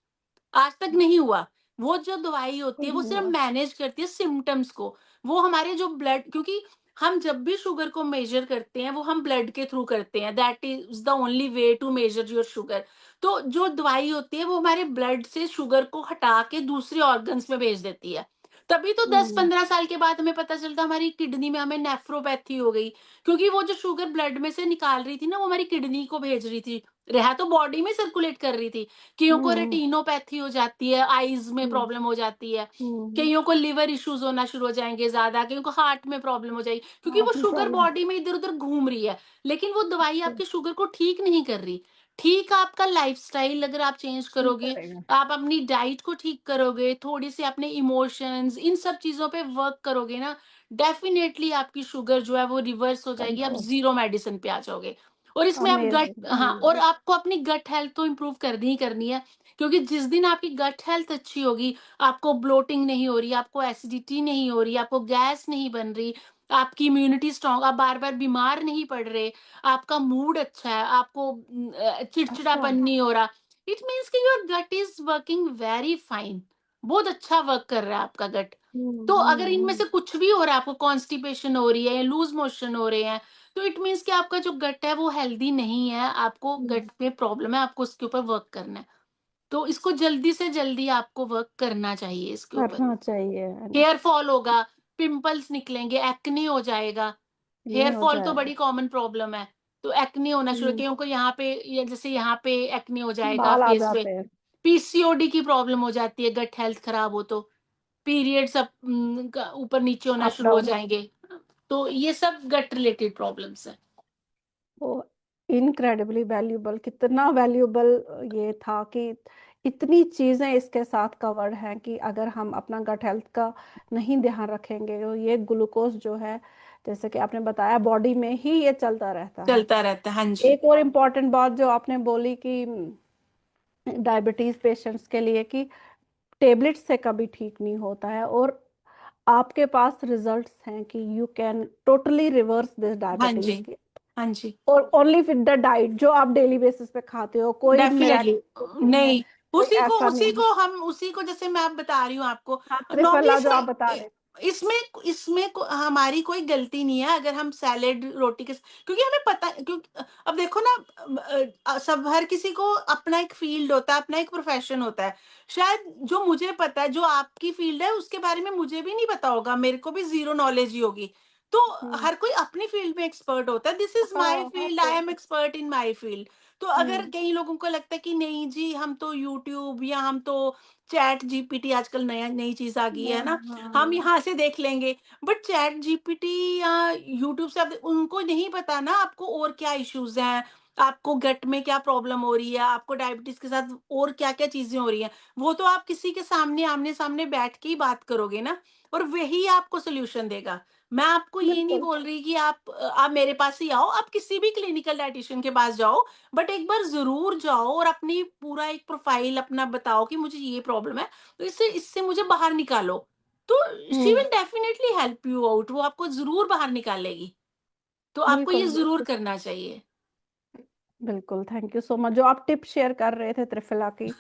आज तक नहीं हुआ। वो जो दवाई होती है वो
नहीं
सिर्फ
हुआ।
मैनेज करती है सिम्पटम्स को। वो हमारे जो ब्लड, क्योंकि हम जब भी शुगर को मेजर करते हैं वो हम ब्लड के थ्रू करते हैं, that is the only way to measure your sugar. तो जो दवाई होती है वो हमारे ब्लड से शुगर को हटा के दूसरे ऑर्गन्स में भेज देती है। तभी तो दस
हम्म,
पंद्रह साल के बाद हमें पता चलता हमारी किडनी में हमें नेफ्रोपैथी हो गई, क्योंकि वो जो शुगर ब्लड में से निकाल रही थी ना, वो हमारी किडनी को भेज रही थी, रहा तो बॉडी में सर्कुलेट कर रही थी। कईयों को
हम्म,
रेटिनोपैथी हो जाती है, आईज में
हम्म,
प्रॉब्लम हो जाती है,
हम्म,
कईयों को लिवर इश्यूज होना शुरू हो जाएंगे ज्यादा, कईयों को हार्ट में प्रॉब्लम हो जाएगी, क्योंकि वो
हार्ट में
शुगर
प्रॉब्लम।
बॉडी में इधर उधर घूम रही है। लेकिन वो दवाई आपके शुगर को ठीक नहीं कर रही। ठीक, आपका लाइफस्टाइल अगर आप चेंज
ठीक
करोगे,
करेगा।
आप अपनी डाइट को ठीक करोगे, थोड़ी सी अपने इमोशंस, इन सब चीजों पे वर्क करोगे ना, डेफिनेटली आपकी शुगर जो है वो रिवर्स हो जाएगी, आप
कंट्रोल।
जीरो मेडिसिन पे आ जाओगे। और इसमें आप गट,
अमेजिंग,
हाँ, और
अमेजिंग।
आपको अपनी गट हेल्थ तो इम्प्रूव करनी ही करनी है, क्योंकि जिस दिन आपकी गट हेल्थ अच्छी होगी, आपको ब्लोटिंग नहीं हो रही, आपको एसिडिटी नहीं हो रही, आपको गैस नहीं बन रही, आपकी इम्यूनिटी स्ट्रांग, आप बार बार बीमार नहीं पड़ रहे, आपका मूड अच्छा है, आपको
अच्छा।
चिड़चिड़ापन नहीं हो रहा, इट मीन्स कि your gut is working very fine, बहुत अच्छा वर्क कर रहा है आपका गट।
हम्म,
तो अगर इनमें
हम्म,
से कुछ भी हो रहा है, आपको कॉन्स्टिपेशन हो रही है, लूज मोशन हो रहे हैं, तो इट मीन्स कि आपका जो गट है वो हेल्दी नहीं है, आपको
हम्म,
गट में प्रॉब्लम है, आपको उसके ऊपर वर्क करना है। तो इसको जल्दी से जल्दी आपको वर्क करना चाहिए इसके ऊपर।
करना चाहिए, है ना।
हेयर फॉल होगा, पिंपल्स निकलेंगे, एक्ने हो जाएगा।
नहीं
हेयर
हो
फॉल तो
जाएगा।
बड़ी कॉमन प्रॉब्लम है। तो एक्ने होना शुरू,
हम्म,
कईयों को यहाँ पे, ये जैसे यहाँ पे एक्ने हो जाएगा
बाल आ
फेस पे।
जाते हैं।
पीसीओडी की प्रॉब्लम हो जाती है, गट हेल्थ खराब हो तो पीरियड्स ऊपर नीचे होना
अप
शुरू हो
डाउन।
जाएंगे। तो ये सब गट रिलेटेड प्रॉब्लम्स हैं।
वो इनक्रेडिबली वैल्यूबल, कितना वैल्यूबल ये था कि इतनी चीजें इसके साथ कवर्ड हैं कि अगर हम अपना गट हेल्थ का नहीं ध्यान रखेंगे तो ये ग्लूकोज जो है, जैसे कि आपने बताया, बॉडी में ही ये चलता रहता है।
चलता रहता है, हाँ जी।
एक और इम्पॉर्टेंट बात जो आपने बोली कि डायबिटीज पेशेंट्स के लिए कि टेबलेट से कभी ठीक नहीं होता है, और आपके पास रिजल्ट्स हैं कि you can totally reverse this
हाँ जी।
डायबिटीज।
हाँ जी।
और ओनली विद द डाइट जो आप डेली बेसिस पे खाते हो, कोई
डेफिनेटली
मिराकिल नहीं है,
नहीं,
कोई ऐसा
उसी
नहीं है।
को हम उसी को जैसे मैं आप बता रही हूँ आपको।
हाँ,
नॉर्मली
त्रिफला जो आप बता रहे
इसमें इसमें हमारी कोई गलती नहीं है अगर हम सैलेड रोटी के, क्योंकि हमें पता, क्योंकि अब देखो ना, सब हर किसी को अपना एक फील्ड होता है, अपना एक प्रोफेशन होता है। शायद जो मुझे पता है, जो आपकी फील्ड है उसके बारे में मुझे भी नहीं पता होगा, मेरे को भी जीरो नॉलेज ही होगी। तो
हम्म,
हर कोई अपनी फील्ड में एक्सपर्ट होता है, दिस इज माय
हाँ, हर
फील्ड, आई
कोई।
Am expert in my field. तो अगर
हम्म,
कई लोगों को लगता है कि नहीं जी, हम तो यूट्यूब या हम तो चैट जीपीटी, आजकल नया नई चीज आ गई है
हाँ,
ना, हम
हाँ,
यहाँ से देख लेंगे। बट चैट जीपीटी या यूट्यूब से उनको नहीं पता ना आपको और क्या इश्यूज हैं, आपको गट में क्या प्रॉब्लम हो रही है, आपको डायबिटीज के साथ और क्या क्या चीजें हो रही हैं। वो तो आप किसी के सामने आमने सामने बैठ के ही बात करोगे ना, और वही आपको सोल्यूशन देगा। मैं आपको ये नहीं
बिल्कुल।
बोल रही कि आप मेरे पास ही आओ, आप किसी भी क्लिनिकल डाइटिशियन के पास जाओ, बट एक बार ज़रूर जाओ और अपनी पूरा एक प्रोफ़ाइल अपना बताओ कि मुझे ये प्रॉब्लम है, तो इससे इससे मुझे बाहर निकालो। तो she
hmm,
will definitely help you out, वो आपको ज़रूर बाहर निकालेगी। तो आपको ये
बिल्कुल,
ज़रूर
बिल्कुल।
करना चाहिए।
बिल्कुल, थैंक यू सो मच जो आप टिप शेयर कर रहे थे त्रिफला की।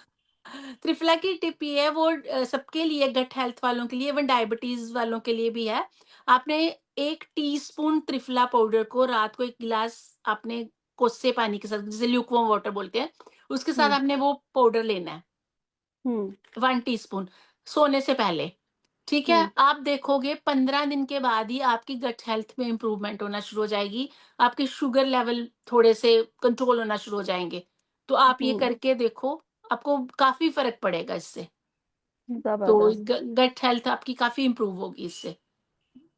त्रिफला की टिप ये है, वो सबके लिए, गट हेल्थ वालों के लिए, इवन डायबिटीज़ वालों के लिए भी है। आपने 1 टीस्पून त्रिफला पाउडर को रात को 1 गिलास आपने कोसे पानी के साथ, जिसे ल्यूकवार्म वाटर बोलते हैं, उसके साथ
हुँ,
आपने वो पाउडर लेना है,
हुँ,
1 टीस्पून सोने से पहले, ठीक है?
हुँ,
आप देखोगे 15 दिन के बाद ही आपकी गट हेल्थ में इम्प्रूवमेंट होना शुरू हो जाएगी, आपके शुगर लेवल थोड़े से कंट्रोल होना शुरू हो जाएँगे। तो आप ये
हुँ,
करके देखो, आपको काफ़ी फ़र्क पड़ेगा इससे। तो
ज़बरदस्त।
गट हेल्थ आपकी काफ़ी इम्प्रूव होगी इससे।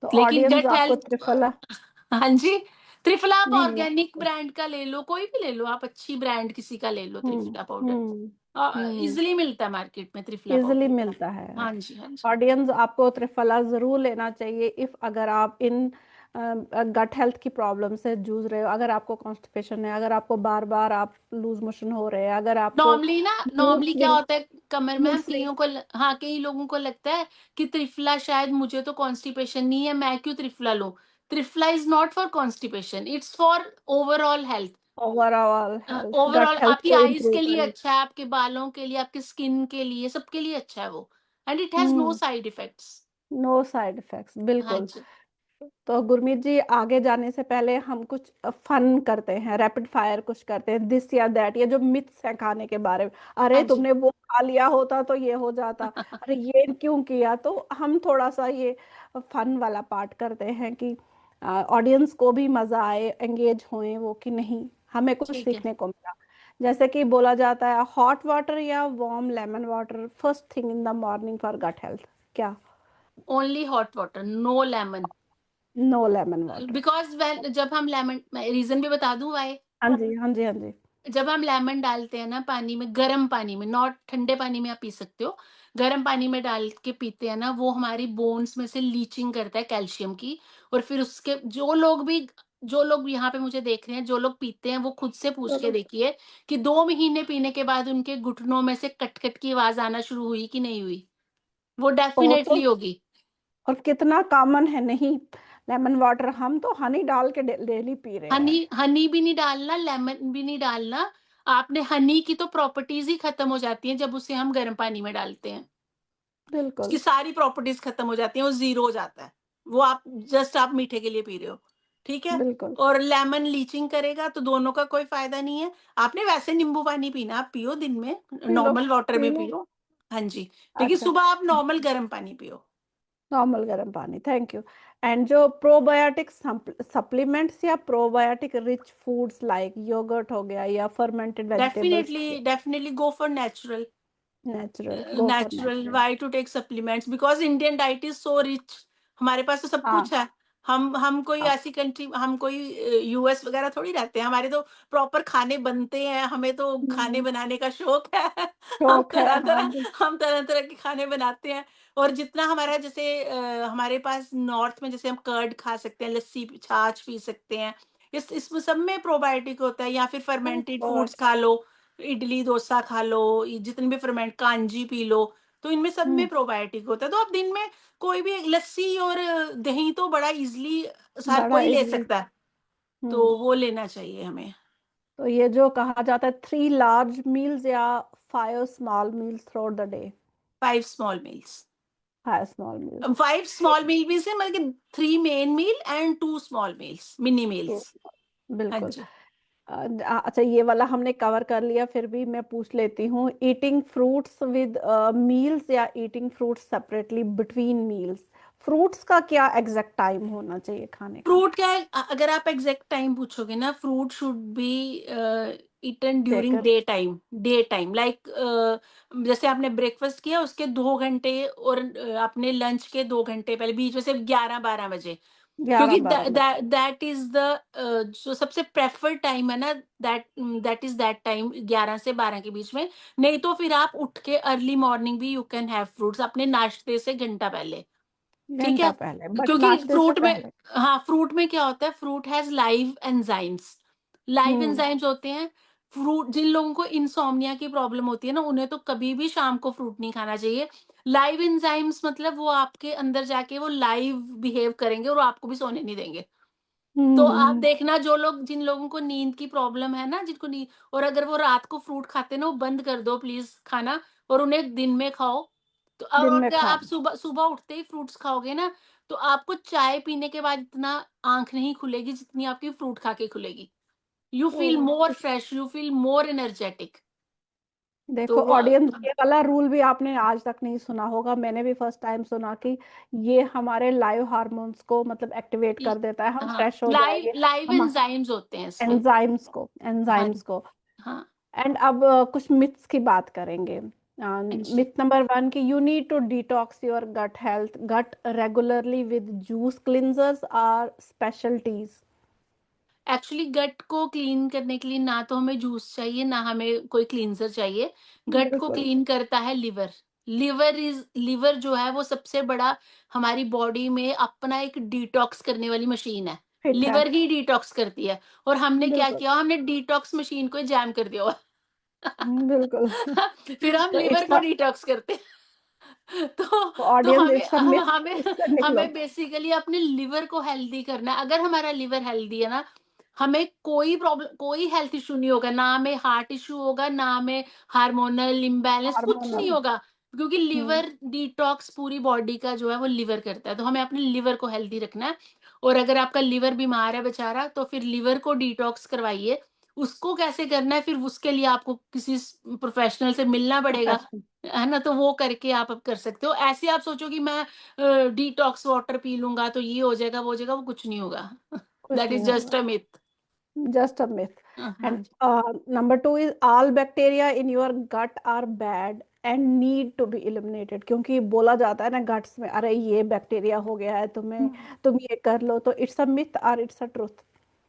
तो
लेकिन
ऑडियंस
गट
आपको
हेल्थ
त्रिफला
हाँ जी, त्रिफला आप
नहीं, नहीं
ऑर्गेनिक
आपको
ब्रांड का ले लो, कोई भी ले लो आप, अच्छी ब्रांड किसी का ले लो
हुँ,
त्रिफला पाउडर।
हुँ, हुँ,
ईज़िली मिलता है मार्केट में त्रिफला
ईज़िली
पाउडर।
मिलता है।
हाँ जी, हाँ जी।
ऑडियंस आपको त्रिफला ज़रूर लेना चाहिए इफ़ अगर आप इन गट हेल्थ की प्रॉब्लम से जूझ रहे हो, अगर आपको कॉन्स्टिपेशन है, अगर आपको बार-बार आप लूज़ मोशन हो रहे हैं, अगर आपको मूड
नॉर्मली क्या
स्विंग
होता है कमर
मूड
मैम,
स्विंग
कई लोगों को लगता है कि त्रिफला, शायद मुझे तो कॉन्स्टिपेशन नहीं है, मैं क्यों त्रिफला लूँ? Triphala is not for constipation, it's for overall health.
Overall health,
overall
gut health
आपकी
को
आईज़
इम्प्रूव
के लिए
करने
अच्छा है, आपके बालों के लिए, आपकी स्किन के लिए, सबके लिए अच्छा है वो, एंड इट हैज़ नो
हुँ,
side effects.
No side effects,
हाँ
बिल्कुल।
जी,
तो गुरमीत जी आगे जाने से पहले हम कुछ फन करते हैं, रैपिड फायर कुछ करते हैं, दिस या दैट, ये जो मिथ्स हैं खाने के बारे में। अरे
हाँ जी।
तुमने वो खा लिया होता तो ये हो जाता, अरे ये क्यों किया। तो हम थोड़ा सा ये फन वाला पार्ट करते हैं कि ऑडियंस को भी मजा आए, एंगेज होए वो कि नहीं, हमें कुछ
ठीक है।
सीखने को मिला। जैसे कि बोला जाता है हॉट वाटर या warm lemon water first thing in the morning for gut health, क्या?
Only hot water, no lemon.
No lemon water.
Because when जब हम लेमन, मैं रीज़न भी बता दूँ व्हाई?
हाँ जी, हाँ जी, हाँ जी।
जब हम लेमन डालते हैं ना पानी में, गर्म पानी में, नॉट ठंडे पानी में आप पी सकते हो। गर्म पानी में डाल के पीते हैं ना, वो हमारी बोन्स में से लीचिंग करता है कैल्शियम की, और फिर उसके जो लोग यहाँ पे मुझे देख रहे हैं, जो लोग पीते हैं, वो खुद से पूछ के
चलो,
देखिए कि 2 महीने पीने के बाद उनके घुटनों में से कट-कट की आवाज़ आना शुरू हुई कि नहीं हुई? वो
वो तो
डेफ़िनेटली होगी।
और कितना कॉमन है नहीं, लेमन वाटर हम तो हनी डाल के डेली पी रहे
हनी
हैं।
हनी भी नहीं डालना, लेमन भी नहीं डालना। आपने हनी की तो प्रॉपर्टीज़ ही खत्म हो जाती हैं जब उसे हम गर्म पानी में डालते हैं।
बिल्कुल,
उसकी सारी प्रॉपर्टीज़ खत्म हो जाती हैं, वो ज़ीरो हो जाता है। वो आप मीठे के लिए पी रहे हो, ठीक है?
बिल्कुल,
और लेमन लीचिंग करेगा तो दोनों का कोई फ़ायदा नहीं है। आपने वैसे नींबू पानी पीना, आप पियो दिन में,
P low,
normal water
P
में
लो।
पियो। हाँ जी, लेकिन
अच्छा,
सुबह आप नॉर्मल गर्म पानी पियो।
नॉर्मल गर्म पानी, थैंक यू। एंड जो प्रोबायोटिक सप्लीमेंट्स या probiotic rich foods like yogurt हो गया या फर्मेंटेड वेजिटेबल्स हो
डेफ़िनिटली,
गया,
definitely go for natural.
Natural, go for
natural,
natural.
Why to take supplements, because Indian diet is so rich. हमारे पास तो सब
हाँ,
कुछ है। हम कोई
हाँ,
ऐसी कंट्री, हम कोई यूएस वगैरह थोड़ी रहते हैं। हमारे तो प्रॉपर खाने बनते हैं, हमें तो खाने
हम्म,
बनाने का शौक है। हम
शौक है, हाँ,
तरह-तरह हम तरह-तरह के खाने बनाते हैं, और जितना हमारा जैसे हमारे पास नॉर्थ में जैसे हम कर्ड खा सकते हैं, लस्सी, छाछ पी सकते हैं। इसमें सब में प्रोबायोटिक होता है, या फिर फर्मेंटेड फूड्स खा लो, इडली, डोसा खा लो, ये जितने भी फर्मेंट, कांजी पी लो, तो इनमें सब में
हम्म,
प्रोबायोटिक होता है। तो आप दिन में कोई भी एक लस्सी और दही तो बड़ा ईज़िली हर
बड़ा
कोई ले
इजली,
सकता है,
हम्म।
तो वो लेना चाहिए हमें।
तो ये जो कहा जाता है 3 लार्ज मील्स या 5 small meals through the day,
5 small meals.
5 small meals,
5 small meal भी से मतलब कि 3 main meal and 2 small meals, mini
तो
मील्स। हाँ
बिल्कुल।
जी।
अच्छा ये वाला हमने कवर कर लिया, फिर भी मैं पूछ लेती हूँ, ईटिंग फ्रूट्स विद मील्स या eating fruits separately between meals, fruits का क्या एग्जैक्ट टाइम होना चाहिए खाने का?
फ्रूट क्या है, अगर आप एग्ज़ैक्ट टाइम पूछोगे ना, fruit should be eaten during
taken,
day time, like जैसे आपने ब्रेकफ़ास्ट किया उसके 2 घंटे, और आपने लंच के 2 घंटे पहले, बीच में से 11-12 बजे।
ग्यारह
क्योंकि
बारह बजे
दैट इज़ द जो सबसे प्रेफर्ड टाइम है ना, दैट इज़ दैट टाइम, 11 से 12 के बीच में। नहीं तो फिर आप उठ के अर्ली मॉर्निंग भी यू कैन हैव फ्रूट्स अपने नाश्ते से घंटा पहले। ठीक
घंटा
है?
पहले, बट
क्योंकि
नाश्ते से पहले।
फ्रूट में क्या होता है, fruit has live enzymes. Live
hmm,
enzymes होते हैं। फ्रूट, जिन लोगों को इनसोम्निया की प्रॉब्लम होती है ना, उन्हें तो कभी भी शाम को फ्रूट नहीं खाना चाहिए। लाइव एंजाइम्स मतलब वो आपके अंदर जाके वो लाइव बिहेव करेंगे और आपको भी सोने नहीं देंगे। तो आप
हम्म,
देखना, जिन लोगों को नींद की प्रॉब्लम है ना, जिनको नी और अगर वो रात को फ्रूट खाते हैं ना, वो बंद कर दो प्लीज़ खाना, और उन्हें दिन में खाओ। तो
दिन
और
में
क्या,
खाओ,
आप सुबह सुबह उठते ही फ्रूट्स खाओगे ना, तो आपको चाय पीने के बाद इतना आँख नहीं खुलेगी जितनी आपकी फ्रूट खा के खुलेगी। You feel
oh!
More fresh, you feel more energetic. तो
देखो
वो
ऑडियंस, ये वाला रूल भी आपने आज तक नहीं सुना होगा, मैंने भी फर्स्ट टाइम सुना कि ये हमारे लाइव हार्मोन्स को मतलब एक्टिवेट
ल
कर देता है, हम
हाँ,
फ्रेश हो
लाइव
जाएंगे।
लाइव
हम
एंजाइम्स होते हैं इसके।
एंजाइम्स को
हाँ, हाँ।
एंड अब कुछ मिथ्स की बात करेंगे। मिथ नंबर वन कि you need to detox your gut health gut regularly with juice cleansers or special teas.
Actually gut को क्लीन करने के लिए ना तो हमें जूस चाहिए, ना हमें कोई क्लींजर चाहिए। गट को
बिल्कुल।
क्लीन करता है लिवर। लिवर जो है वो सबसे बड़ा हमारी बॉडी में अपना एक डिटॉक्स करने वाली मशीन है।
फिट है।
लिवर ही डिटॉक्स करती है। और हमने क्या
बिल्कुल।
किया, हमने डिटॉक्स मशीन को जैम कर दिया हुआ
बिल्कुल।
फिर हम
तो
लिवर
इट्स
को डिटॉक्स करते हैं। तो तो
ऑडियंस,
हमें
इट्स अ
हम
मिथ,
हमें
इससे निकलो।
हमें बेसिकली अपने लिवर को हेल्दी करना है। अगर हमारा लिवर हेल्दी है ना, हमें कोई प्रॉब्लम, कोई हेल्थ इश्यू नहीं होगा, ना हमें हार्ट इश्यू होगा, ना हमें हार्मोनल इम्बैलेंस, कुछ नहीं
हार्मोनल।
होगा। क्योंकि
हम्म।
लिवर डिटॉक्स पूरी बॉडी का जो है वो लिवर करता है। तो हमें अपने लिवर को हेल्दी रखना है। और अगर आपका लिवर बीमार है बेचारा, तो फिर लिवर को डिटॉक्स करवाइए। उसको कैसे करना है, फिर उसके लिए आपको किसी प्रोफेशनल से मिलना पड़ेगा,
प्रोफेशनल।
है ना? तो वो करके आप अब कर सकते हो। ऐसे आप सोचो कि मैं डिटॉक्स वाटर पी लूँगा तो ये हो जाएगा, वो हो जाएगा, वो कुछ नहीं होगा।
कुछ
दैट
नहीं
इज़ जस्ट
होगा।
A myth.
Just a myth.
हाँ
And
जी।
number two is all bacteria in your gut are bad and need to be eliminated. क्योंकि बोला जाता है ना गट्स में, अरे ये बैक्टीरिया हो गया है तुम्हें, तुम ये कर लो, तो इट्स अ मिथ और इट्स अ ट्रुथ।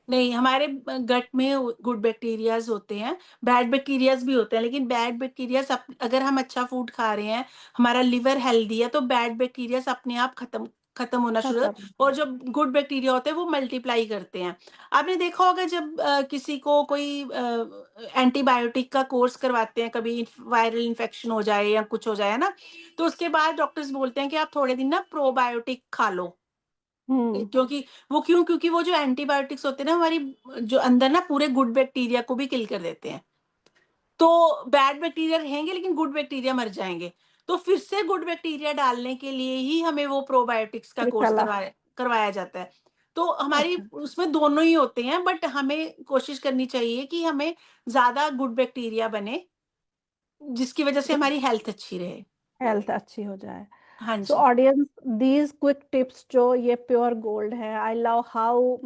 नहीं, हमारे गट में गुड बैक्टीरियाज होते हैं, बैड बैक्टीरियाज भी होते हैं, लेकिन बैड बैक्टीरियाज अगर हम अच्छा फूड खा रहे हैं, हमारा लिवर हेल्दी है, तो बैड बैक्टीरियाज अपने आप खत्म खत्म होना शुरू है।
खत्म।
और जो गुड बैक्टीरिया होते हैं वो मल्टीप्लाई करते हैं। आपने देखा होगा जब किसी को कोई एंटीबायोटिक का कोर्स करवाते हैं, कभी वायरल इन्फेक्शन हो जाए या कुछ हो जाए ना, तो उसके बाद डॉक्टर्स बोलते हैं कि आप थोड़े दिन ना प्रोबायोटिक खा लो।
हम्म।
क्योंकि क्योंकि वो जो एंटीबायोटिक्स होते हैं ना, हमारी जो अंदर ना पूरे गुड बैक्टीरिया को भी किल कर देते हैं। तो बैड बैक्टीरिया रहेंगे लेकिन गुड बैक्टीरिया मर जाएँगे। तो फिर से गुड बैक्टीरिया डालने के लिए ही हमें वो प्रोबायोटिक्स का
ये
कोर्स
चला।
करवाया जाता है। तो हमारी
अच्छा।
उसमें दोनों ही होते हैं, बट हमें कोशिश करनी चाहिए कि हमें ज़्यादा गुड बैक्टीरिया बने, जिसकी वज़ह से हमारी हेल्थ अच्छी रहे।
हेल्थ अच्छी हो जाए।
हाँ
सो
जी।
ऑडियंस, दीज क्विक टिप्स जो ये प्योर गोल्ड है। I love how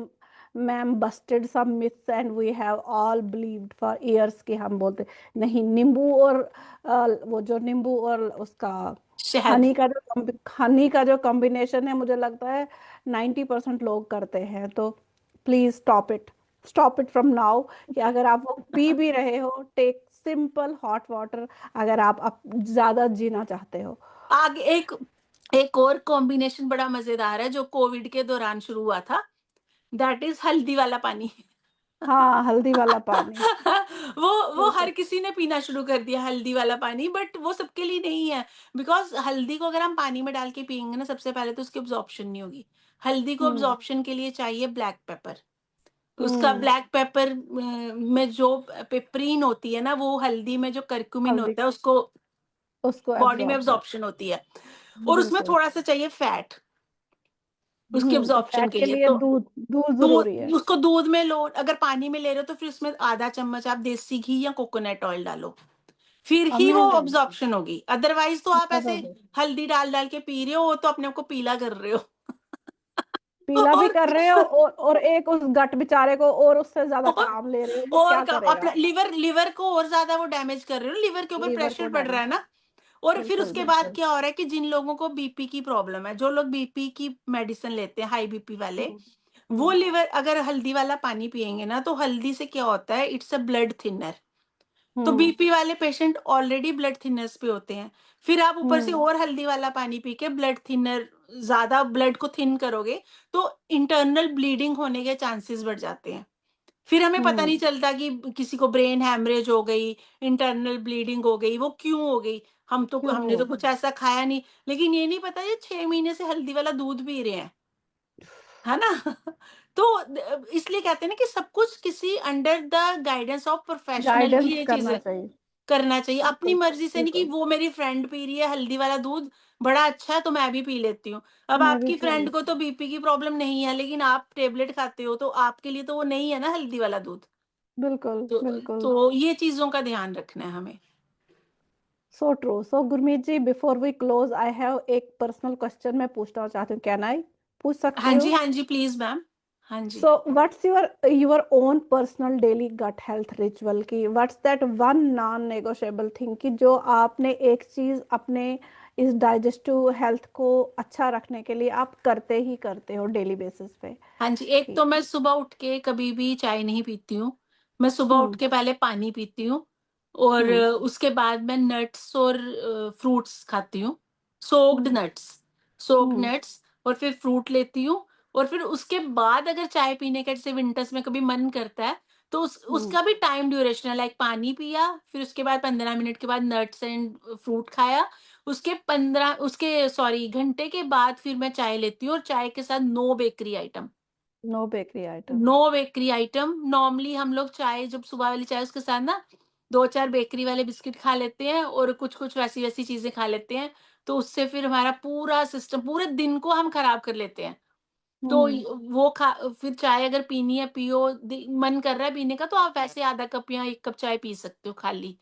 ma'am busted some myths and we have all believed for years कि हम बोलते नहीं नींबू और वो जो नींबू और उसका
शहद।
हनी का जो कॉम्बिनेशन है, मुझे लगता है 90% लोग करते हैं। तो please stop it from now. कि अगर आप वो पी भी रहे हो, टेक सिंपल हॉट वाटर, अगर आप ज्यादा जीना चाहते हो।
आगे एक एक और कॉम्बिनेशन बड़ा मज़ेदार है, जो कोविड के दौरान शुरू हुआ था। दैट इज़ हल्दी वाला पानी।
हाँ, हल्दी वाला पानी।
वो
बिल्कुल।
हर किसी ने पीना शुरू कर दिया हल्दी वाला पानी, बट वो सबके लिए नहीं है। बिकॉज़ हल्दी को अगर हम पानी में डाल के पिएँगे ना, सबसे पहले तो उसकी एब्ज़ॉर्प्शन नहीं होगी। हल्दी को
हम्म।
एब्ज़ॉर्प्शन के लिए चाहिए ब्लैक पेपर। उसका
हम्म।
ब्लैक पेपर में जो पेपरीन होती है ना, वो हल्दी में जो करक्यूमिन
हल्दी
होता है, उसको
उसको
बॉडी में
एब्जॉर्ब कर।
एब्ज़ॉर्प्शन होती है। और उसमें
बिल्कुल।
थोड़ा-सा चाहिए फैट, उसके
तो
एब्ज़ॉर्प्शन
फैट
के
के
लिए।
लिए
तो
दूध दूध जरूरी है।
दूध उसको दूध में लो, अगर पानी में ले रहे हो तो फिर उसमें आधा चम्मच आप देसी घी या कोकोनट ऑयल डालो, फिर ही वो
अमेजिंग।
अब्ज़ॉर्प्शन होगी। अदरवाइज़ तो आप ऐसे
जरूरी।
हल्दी डाल-डाल के पी रहे हो, वो तो अपने आप को पीला कर रहे हो।
पीला भी
और
कर रहे हो, और एक उस गट बेचारे को और उससे ज्यादा
और
काम ले रहे हो, जो
और
क्या
का
करेगा।
अपना लिवर को और ज़्यादा वो डैमेज कर रहे हो, लिवर के ऊपर
लीवर को
प्रेशर पड़ रहा
डैमेज।
है ना। और फिर
बिल्कुल
उसके बाद
बिल्कुल।
क्या हो रहा है कि जिन लोगों को बीपी की प्रॉब्लम है, जो लोग बीपी की मेडिसिन लेते हैं, हाई बीपी वाले,
हम्म।
वो
हम्म।
लिवर अगर हल्दी वाला पानी पिएँगे ना, तो हल्दी से क्या होता है, इट्स अ ब्लड थिनर। तो
हम्म।
बीपी वाले पेशेंट ऑलरेडी ब्लड थिनर्स पे होते हैं। फिर आप ऊपर से
हम्म।
और हल्दी वाला पानी पी के ब्लड थिनर, ज़्यादा ब्लड को थिन करोगे, तो इंटरनल ब्लीडिंग होने के चांसेस बढ़ जाते हैं। फिर हमें पता
हम्म।
नहीं चलता कि किसी को ब्रेन हैमरेज हो गई, इंटरनल ब्लीडिंग हो गई, वो क्यों हो गई?
क्यों
हमने तो
होगी।
कुछ ऐसा खाया नहीं, लेकिन ये नहीं पता ये 6 महीने से हल्दी वाला दूध पी रहे हैं, है ना? तो इसलिए कहते हैं ना कि सब कुछ किसी under the guidance of professional he
guidance
ये
करना
चीज़ें
चाहिए।
करना चाहिए। अपनी
बिल्कुल,
मर्ज़ी से नहीं कि
बिल्कुल।
वो मेरी फ्रेंड पी रही है हल्दी वाला दूध, बड़ा अच्छा है तो मैं भी पी लेती हूँ। अब
मैं भी
आपकी
पी
फ्रेंड को
लेती
तो बीपी की प्रॉब्लम नहीं है, लेकिन आप टैबलेट खाते हो तो आपके लिए तो वो नहीं है ना हल्दी वाला दूध।
बिल्कुल,
तो
बिल्कुल।
तो ये चीज़ों का ध्यान रखना है हमें।
So true. So Gurmeet ji, before we close, I have एक पर्सनल क्वेश्चन मैं पूछना चाहती हूँ, कैन आई? पूछ सकती हूँ?
हाँ जी, प्लीज़ मैम। हाँ जी।
So what's your own personal daily gut health ritual की, what's that one non negotiable thing कि जो आपने एक चीज अपने इस डाइजेस्टिव हेल्थ को अच्छा रखने के लिए आप करते ही करते हो डेली बेसिस पे?
हाँ जी, एक
कि
तो मैं सुबह उठ के कभी भी चाय नहीं पीती हूँ। मैं सुबह उठ
हम्म,
के पहले पानी पीती हूँ और
हम्म,
उसके बाद मैं नट्स और फ्रूट्स खाती हूँ। सोक्ड
हम्म,
नट्स सोक्ड
हम्म,
नट्स और फिर फ्रूट लेती हूँ और फिर उसके बाद अगर चाय पीने का जैसे विंटर्स में कभी मन करता है, तो
हम्म,
उसका भी टाइम ड्यूरेशन है, लाइक पानी पिया, फिर उसके बाद 15 मिनट के बाद नट्स एंड फ्रूट खाया। उसके सॉरी घंटे के बाद फिर मैं चाय लेती हूँ और चाय के साथ no bakery item.
No bakery item.
No bakery item. Normally हम लोग चाय जब सुबह वाली चाय उसके साथ ना 2-4 बेकरी वाले बिस्किट खा लेते हैं और कुछ-कुछ वैसी-वैसी चीज़ें खा लेते हैं। तो उससे फिर हमारा पूरा सिस्टम पूरे दिन को हम खराब कर लेते हैं। तो
हम्म,
वो खा फिर चाय अगर पीनी है पियो, मन कर रहा है पीने का तो आप वैसे आधा कप या 1 कप चाय पी सकते हो खाली।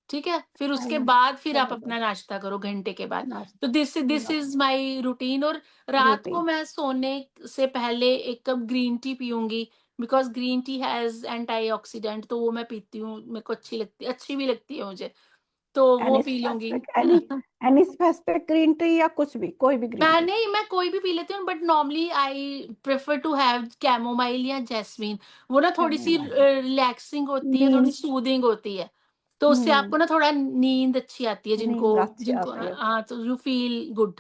ठीक है? फिर
आई
उसके
नो।
बाद फिर आप अपना
जबरदस्त।
नाश्ता करो घंटे के बाद। तो
नाश्ता।
दिस दिस
वाह।
इज़ माय रूटीन और रात को
रूटीन।
मैं सोने से पहले 1 कप ग्रीन टी पीऊँगी, because green tea has antioxidant, तो वो मैं पीती हूँ, मेरे को अच्छी भी लगती है मुझे, तो वो
एनी
पी लूँगी।
Specific, any specific green tea या कुछ भी, कोई भी ग्रीन टी?
मैं कोई भी पी लेती हूँ but normally I prefer to have chamomile या जैस्मीन। वो ना थोड़ी-सी
कैमोमाइल।
रिलैक्सिंग होती है, थोड़ी
नींद।
सूदिंग होती है। तो उससे
हम्म।
आपको ना थोड़ा नींद अच्छी आती है जिनको
नींद अच्छी
जिनको
आती है।
हाँ, तो यू फील गुड।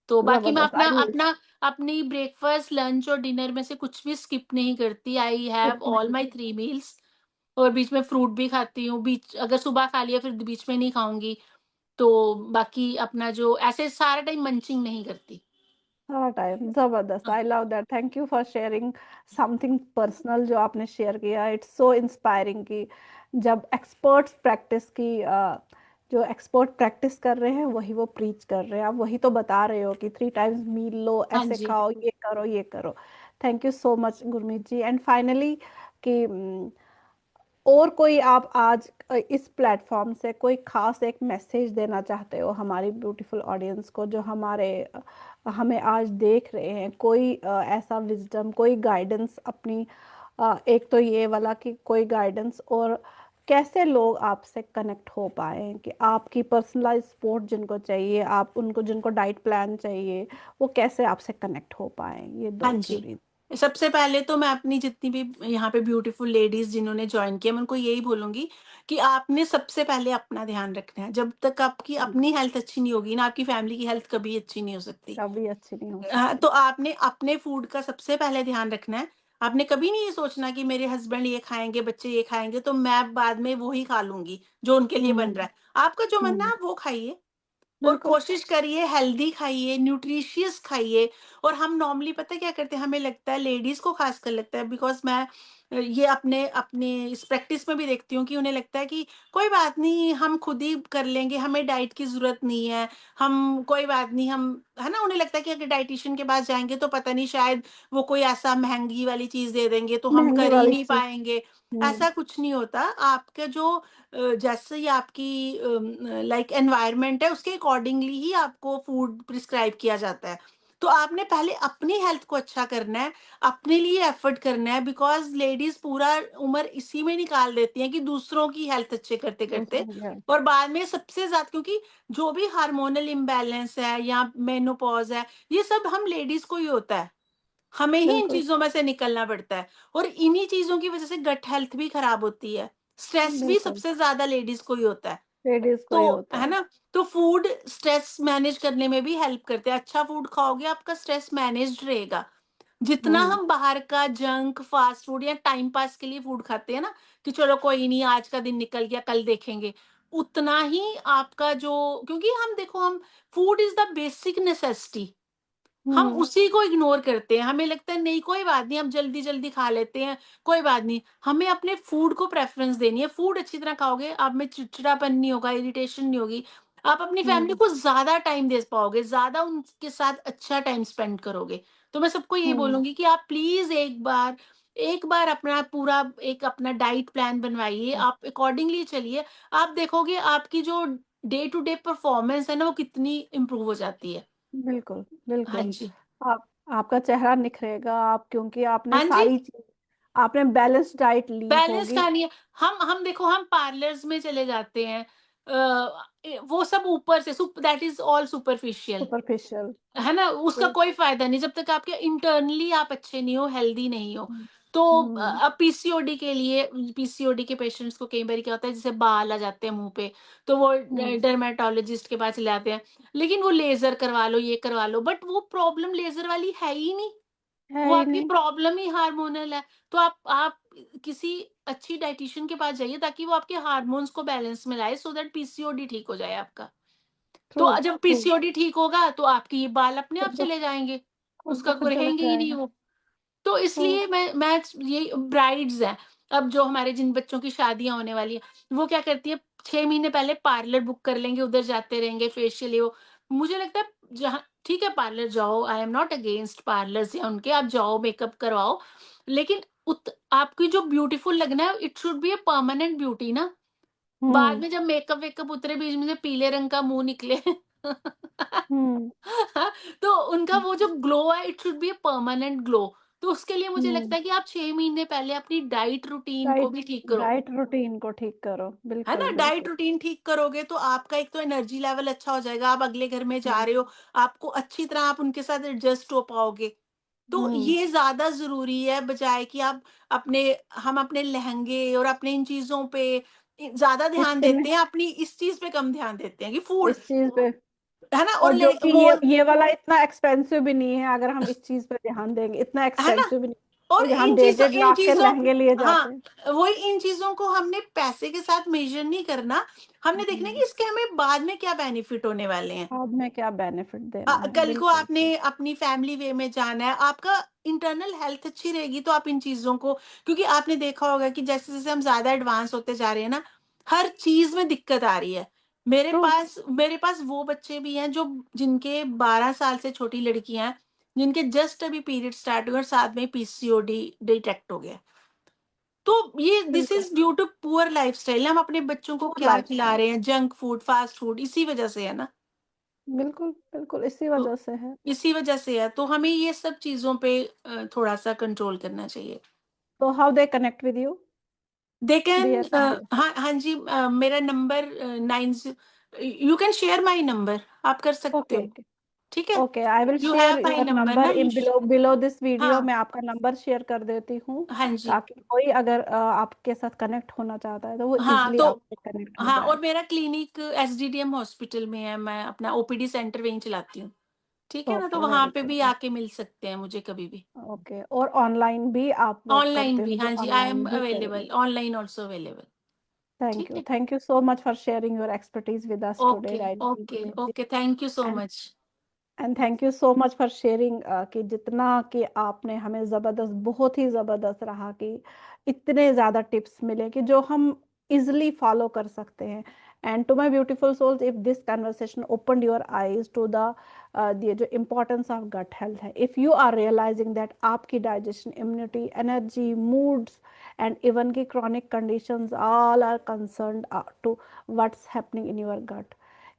तो बाकी मैं
जबरदस्त।
अपना
आई विल
अपना अपनी ब्रेकफ़ास्ट, लंच और डिनर में से कुछ भी स्किप नहीं करती। आई हैव
स्किप
ऑल
नहीं
माय
कर।
3 मील्स और बीच में फ्रूट भी खाती हूँ। बीच अगर सुबह खा लिया फिर बीच में नहीं खाऊँगी। तो बाकी अपना जो ऐसे सारा टाइम मंचिंग नहीं करती।
सारा टाइम जबरदस्त। I love that. Thank you for sharing something personal जो आपने शेयर किया। इट्स सो इंस्पायरिंग कि जब एक्सपर्ट्स प्रैक्टिस की जो एक्सपर्ट प्रैक्टिस कर रहे हैं वही वो प्रीच कर रहे हैं। आप वही तो बता रहे हो कि 3 टाइम्स मील लो,
हाँ
ऐसे
जी।
खाओ, ये करो, ये करो। Thank you so much Gurmeet ji. And finally कि और कोई आप आज इस प्लेटफॉर्म से कोई खास एक मैसेज देना चाहते हो हमारी ब्यूटीफुल ऑडियंस को जो हमें आज देख रहे हैं? कोई ऐसा विजडम, कोई गाइडेंस अपनी एक तो ये वाला कि कोई गाइडेंस, और कैसे लोग आपसे कनेक्ट हो पाए कि आपकी पर्सनलाइज सपोर्ट जिनको चाहिए, आप उनको जिनको डाइट प्लान चाहिए, वो कैसे आपसे कनेक्ट हो पाए? ये
हाँ
दो
जी।
जरूरी।
सबसे पहले तो मैं अपनी जितनी भी यहाँ पे ब्यूटीफुल लेडीज़ जिन्होंने जॉइन किया, मैं उनको यही बोलूँगी कि आपने सबसे पहले अपना ध्यान रखना है। जब तक आपकी अपनी हेल्थ अच्छी नहीं होगी ना, आपकी फैमिली की हेल्थ कभी अच्छी नहीं हो सकती।
कभी अच्छी नहीं हो
तो
सकती।
आपने अपने फूड का सबसे पहले ध्यान रखना है। आपने कभी नहीं ये सोचना कि मेरे हस्बैंड ये खाएँगे, बच्चे ये खाएँगे, तो मैं बाद में वो ही खा लूँगी, जो उनके लिए बन
हम्म,
रहा है। आपका जो मन है
हम्म।
आप वो खाइए। और
बिल्कुल।
कोशिश करिए हेल्दी खाइए, न्यूट्रिशियस खाइए। और हम नॉर्मली पता है क्या करते हैं, हमें लगता है लेडीज़ को ख़ासकर लगता है, बिकॉज़ मैं ये अपने अपने इस प्रैक्टिस में भी देखती हूँ कि उन्हें लगता है कि कोई बात नहीं हम खुद ही कर लेंगे, हमें डाइट की ज़रूरत नहीं है, हम कोई बात नहीं हम है ना? उन्हें लगता है कि अगर डायटीशियन के पास जाएँगे तो पता नहीं शायद वो कोई ऐसा महँगी वाली चीज़ दे देंगे तो हम
महंगी
कर ही
वाली
नहीं
चीज।
पाएँगे।
हम्म।
ऐसा कुछ नहीं होता। आपका जो जैसे ही आपकी लाइक एनवायरनमेंट है उसके अकॉर्डिंगली ही आपको फूड प्रिस्क्राइब किया जाता है। तो आपने पहले अपनी हेल्थ को अच्छा करना है, अपने लिए एफर्ट करना है, बिकॉज़ लेडीज़ पूरा उम्र इसी में निकाल देती हैं कि दूसरों की हेल्थ अच्छे करते-करते।
दूसरों की हेल्प।
और बाद में सबसे ज़्यादा क्योंकि जो भी हार्मोनल इम्बैलेंस है या मेनोपॉज़ है, ये सब हम लेडीज़ को ही होता है। हमें ही इन
बिल्कुल।
चीज़ों में से निकलना पड़ता है और इन्हीं चीज़ों की वज़ह से गट हेल्थ भी खराब होती है। स्ट्रेस भी
बिल्कुल।
सबसे ज़्यादा लेडीज़ को ही होता है।
लेडीज को ही
तो
होता
है
है।
ना? तो फूड स्ट्रेस मैनेज करने में भी हेल्प करते हैं। अच्छा फूड खाओगे आपका स्ट्रेस मैनेज्ड रहेगा। जितना
हम्म।
हम बाहर का जंक, फास्ट फूड या टाइम पास के लिए फूड खाते हैं ना, कि चलो कोई नहीं आज का दिन निकल गया, कल देखेंगे। उतना ही आपका जो क्योंकि हम देखो हम food is the basic necessity. हम
हम्म।
उसी को इग्नोर करते हैं। हमें लगता है नहीं कोई बात नहीं, हम जल्दी-जल्दी खा लेते हैं, कोई बात नहीं। हमें अपने फूड को प्रेफ़रेंस देनी है। फूड अच्छी तरह खाओगे, आप में चिड़चिड़ापन नहीं होगा, इरिटेशन नहीं होगी। आप अपनी फैमिली
हम्म।
को ज़्यादा टाइम दे पाओगे, ज़्यादा उनके साथ अच्छा टाइम स्पेंड करोगे। तो मैं सबको यही
हम्म।
बोलूँगी कि आप प्लीज़ एक बार अपना पूरा एक अपना डाइट प्लान बनवाइए, आप अकॉर्डिंगली चलिए। आप देखोगे आपकी जो डे टू डे परफ़ॉर्मेंस है ना, वो कितनी इम्प्रूव हो जाती है।
बिल्कुल,
हाँ
बिल्कुल।
जी।
आप आपका चेहरा निखरेगा, आप क्योंकि आपने
हाँ जी।
सारी चीज़, आपने बैलेंस्ड डाइट ली
बैलेंस
होगी।
खानी है। हम देखो हम पार्लर्स में चले जाते हैं। वो सब ऊपर say that is all superficial.
Superficial.
है ना? उसका
ट्रू।
कोई फ़ायदा नहीं जब तक आपके इंटरनली आप अच्छे नहीं हो, हेल्दी नहीं हो।
हुँ।
तो
हुँ।
अब पीसीओडी के लिए पीसीओडी के पेशेंट्स को कई बारी क्या होता है जैसे बाल आ जाते हैं मुँह पे, तो वो
हुँ।
डर्मेटोलॉजिस्ट के पास चले जाते हैं। लेकिन वो लेज़र करवा लो, ये करवा लो, बट वो प्रॉब्लम लेज़र वाली है ही नहीं।
है
वो
ही
आपकी
नहीं।
प्रॉब्लम ही हार्मोनल है। तो आप किसी अच्छी डायटीशियन के पास जाइए ताकि वो आपके हार्मोन्स को बैलेंस में लाए सो दैट पीसीओडी ठीक हो जाए आपका।
ट्रू,
तो जब
ट्रू।
पीसीओडी ठीक होगा तो आपकी ये बाल अपने आप
खुद ब
चले जाएँगे,
खुद ब
उसका
खुद
कोई
चला
रहेंगे ही नहीं
जाएगा।
वो। तो
ट्रू।
इसलिए मैं ये ब्राइड्स हैं, अब जो हमारे जिन बच्चों की शादियाँ होने वाली हैं, वो क्या करती हैं 6 महीने पहले पार्लर बुक कर लेंगे, उधर जाते रहेंगे फेशियल ये वो। मुझे लगता है जहाँ ठीक है पार्लर जाओ, I am not against parlours या उनके, आप जाओ मेकअप करवाओ, लेकिन आपकी जो ब्यूटीफुल लगना है it should be a permanent beauty ना। बाद
हुँ।
में जब मेकअप-वेकअप उतरे बीच में से पीले रंग का मुँह निकले
हुँ।
तो उनका वो जो ग्लो है it should be a permanent glow. तो उसके लिए मुझे लगता
हुँ।
है कि आप 6 महीने पहले अपनी डाइट रूटीन को
डाइट
भी ठीक करो।
डाइट रूटीन को ठीक करो।
है
बिल्कुल,
ना? डाइट
बिल्कुल।
रूटीन ठीक करोगे तो आपका एक तो एनर्जी लेवल अच्छा हो जाएगा, आप अगले घर में जा
हुँ।
रहे हो, आपको अच्छी तरह आप उनके साथ एडजस्ट हो पाओगे। तो
हुँ।
ये ज़्यादा ज़रूरी है बजाए कि आप अपने हम अपने लहंगे और अपने इन चीज़ों पे ज़्यादा ध्यान
इतने
देते हैं, अपनी इस चीज़ पे कम ध्यान देते हैं कि फूड
इस चीज़ पे,
है ना? और
और
ले
जो कि
मोल
ये वाला इतना एक्सपेंसिव भी नहीं है, अगर हम इस चीज़ पे ध्यान देंगे, इतना
है ना?
एक्सपेंसिव भी नहीं
और
है, जहाँ डेढ़ डेढ़
इन
लाख के
चीज़ों
लहंगे लिए जाते
हाँ,
हैं।
वही इन चीज़ों को हमने पैसे के साथ मेज़र नहीं करना, हमने देखना है कि
हुँ।
इसके हमें बाद में क्या बेनिफिट होने वाले हैं।
बाद में क्या बेनिफिट देना है,
कल को
बिल्कुल
आपने
सही।
अपनी फैमिली वे में जाना है, आपका इंटरनल हेल्थ अच्छी रहेगी तो आप इन चीज़ों को क्योंकि आपने देखा होगा कि जैसे-जैसे हम ज़्यादा एडवांस होते जा रहे हैं ना, हर चीज़ में दिक्कत आ रही है।
ट्रू।
मेरे पास वो बच्चे भी हैं जो जिनके 12 साल से छोटी लड़कियाँ हैं, जिनके जस्ट अभी पीरियड स्टार्ट हुए और साथ में पीसीओडी डिटेक्ट हो गया। तो ये दिस
बिल्कुल।
Is due to poor lifestyle हम अपने बच्चों को
पूअर
क्या खिला
लाइफ़स्टाइल।
रहे हैं, जंक फूड, फास्ट फूड इसी वज़ह से है ना।
बिल्कुल, बिल्कुल इसी
तो
वजह से है।
इसी वजह से है, तो हमें ये सब चीज़ों पे थोड़ा-सा कंट्रोल करना चाहिए।
तो how they connect with you?
They can
dear family.
हाँ, हाँ जी मेरा number 9 you can share my number आप कर सकते
ओके,
हो,
ओके।
ठीक है?
Okay, I will
you
share
have my
your
number
number
ना
इन बिलो दिस वीडियो।
हाँ,
मैं आपका नंबर शेयर कर देती हूँ,
हाँ जी।
ताकि कोई अगर आपके साथ कनेक्ट होना चाहता है तो वो
हाँ,
इजीली
तो
आपसे कनेक्ट हो
हाँ
जाए।
और मेरा क्लिनिक एसडीडीएम हॉस्पिटल में है, मैं अपना ओपीडी सेंटर वहीं चलाती हूँ, ठीक है ना? तो
ओके,
वहाँ
वेरी
पे भी
गुड।
आके मिल सकते हैं मुझे कभी भी।
ओके, और ऑनलाइन भी आप वर्क
ऑनलाइन
करते
भी,
हो तो
हाँ जी, आई एम
ऑनलाइन भी करेंगे।
Available, online also available,
thank
ठीक
यू,
है?
Thank you so much for sharing your expertise with us today,
okay,
right
okay,
जी।
Okay, thank you so
and
much.
And thank you so much for sharing, कि जितना कि आपने हमें ज़बरदस्त, बहुत ही ज़बरदस्त रहा कि इतने ज़्यादा टिप्स मिले कि जो हम इजीली फॉलो कर सकते हैं। And to my beautiful souls, if this conversation opened your eyes to the ये जो इम्पोर्टेंस ऑफ गट हेल्थ है, if you are realizing that आपकी digestion, immunity, energy, moods and even की chronic conditions all are concerned to what's happening in your gut,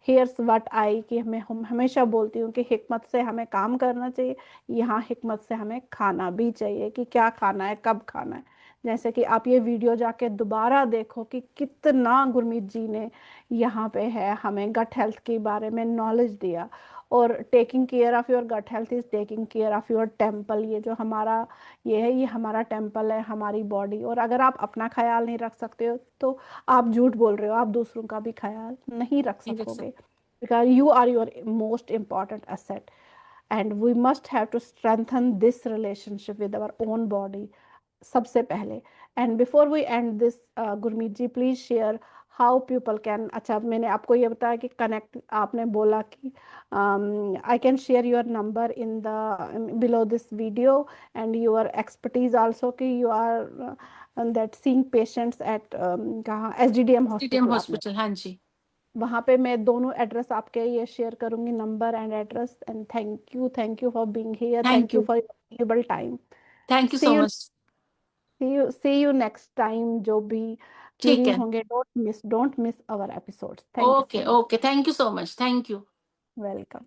here's what I, कि हम हमेशा बोलती हूँ कि हिकमत से हमें काम करना चाहिए, यहाँ हिकमत से हमें खाना भी चाहिए कि क्या खाना है, कब खाना है। जैसे कि आप ये वीडियो जाके दोबारा देखो कि कितना गुरमीत जी ने यहाँ पे है हमें गट हेल्थ के बारे में नॉलेज दिया। और taking care of your gut health is taking care of your temple, ये जो हमारा ये है, ये हमारा टेम्पल है, हमारी बॉडी। और अगर आप अपना ख्याल नहीं रख सकते हो तो आप झूठ बोल रहे हो, आप दूसरों का भी ख्याल नहीं रख
नहीं देख
सकोगे,
सकते।
Because you are your most important asset, and we must have to strengthen this relationship with our own body सबसे पहले। And before we end this, Gurmeet ji please share how people can, अच्छा मैंने आपको ये बताया कि कनेक्ट, आपने बोला कि I can share your number in the below this video and your expertise also, कि you are that seeing patients at कहाँ, एसडीडीएम
स्टेडियम
हॉस्पिटल आपने,
हॉस्पिटल, हाँ जी।
वहाँ पे मैं दोनों एड्रेस आपके ये शेयर करूंगी, number and address. And thank you for being here,
thank
thank you
you.
For your valuable time.
Thank you
see
so
you,
much.
See you next time. जो भी
ठीक
क्यूरीज
है।
होंगे, don't miss our episodes. Thank you
okay
so much.
Okay, thank you so much, thank you.
Welcome.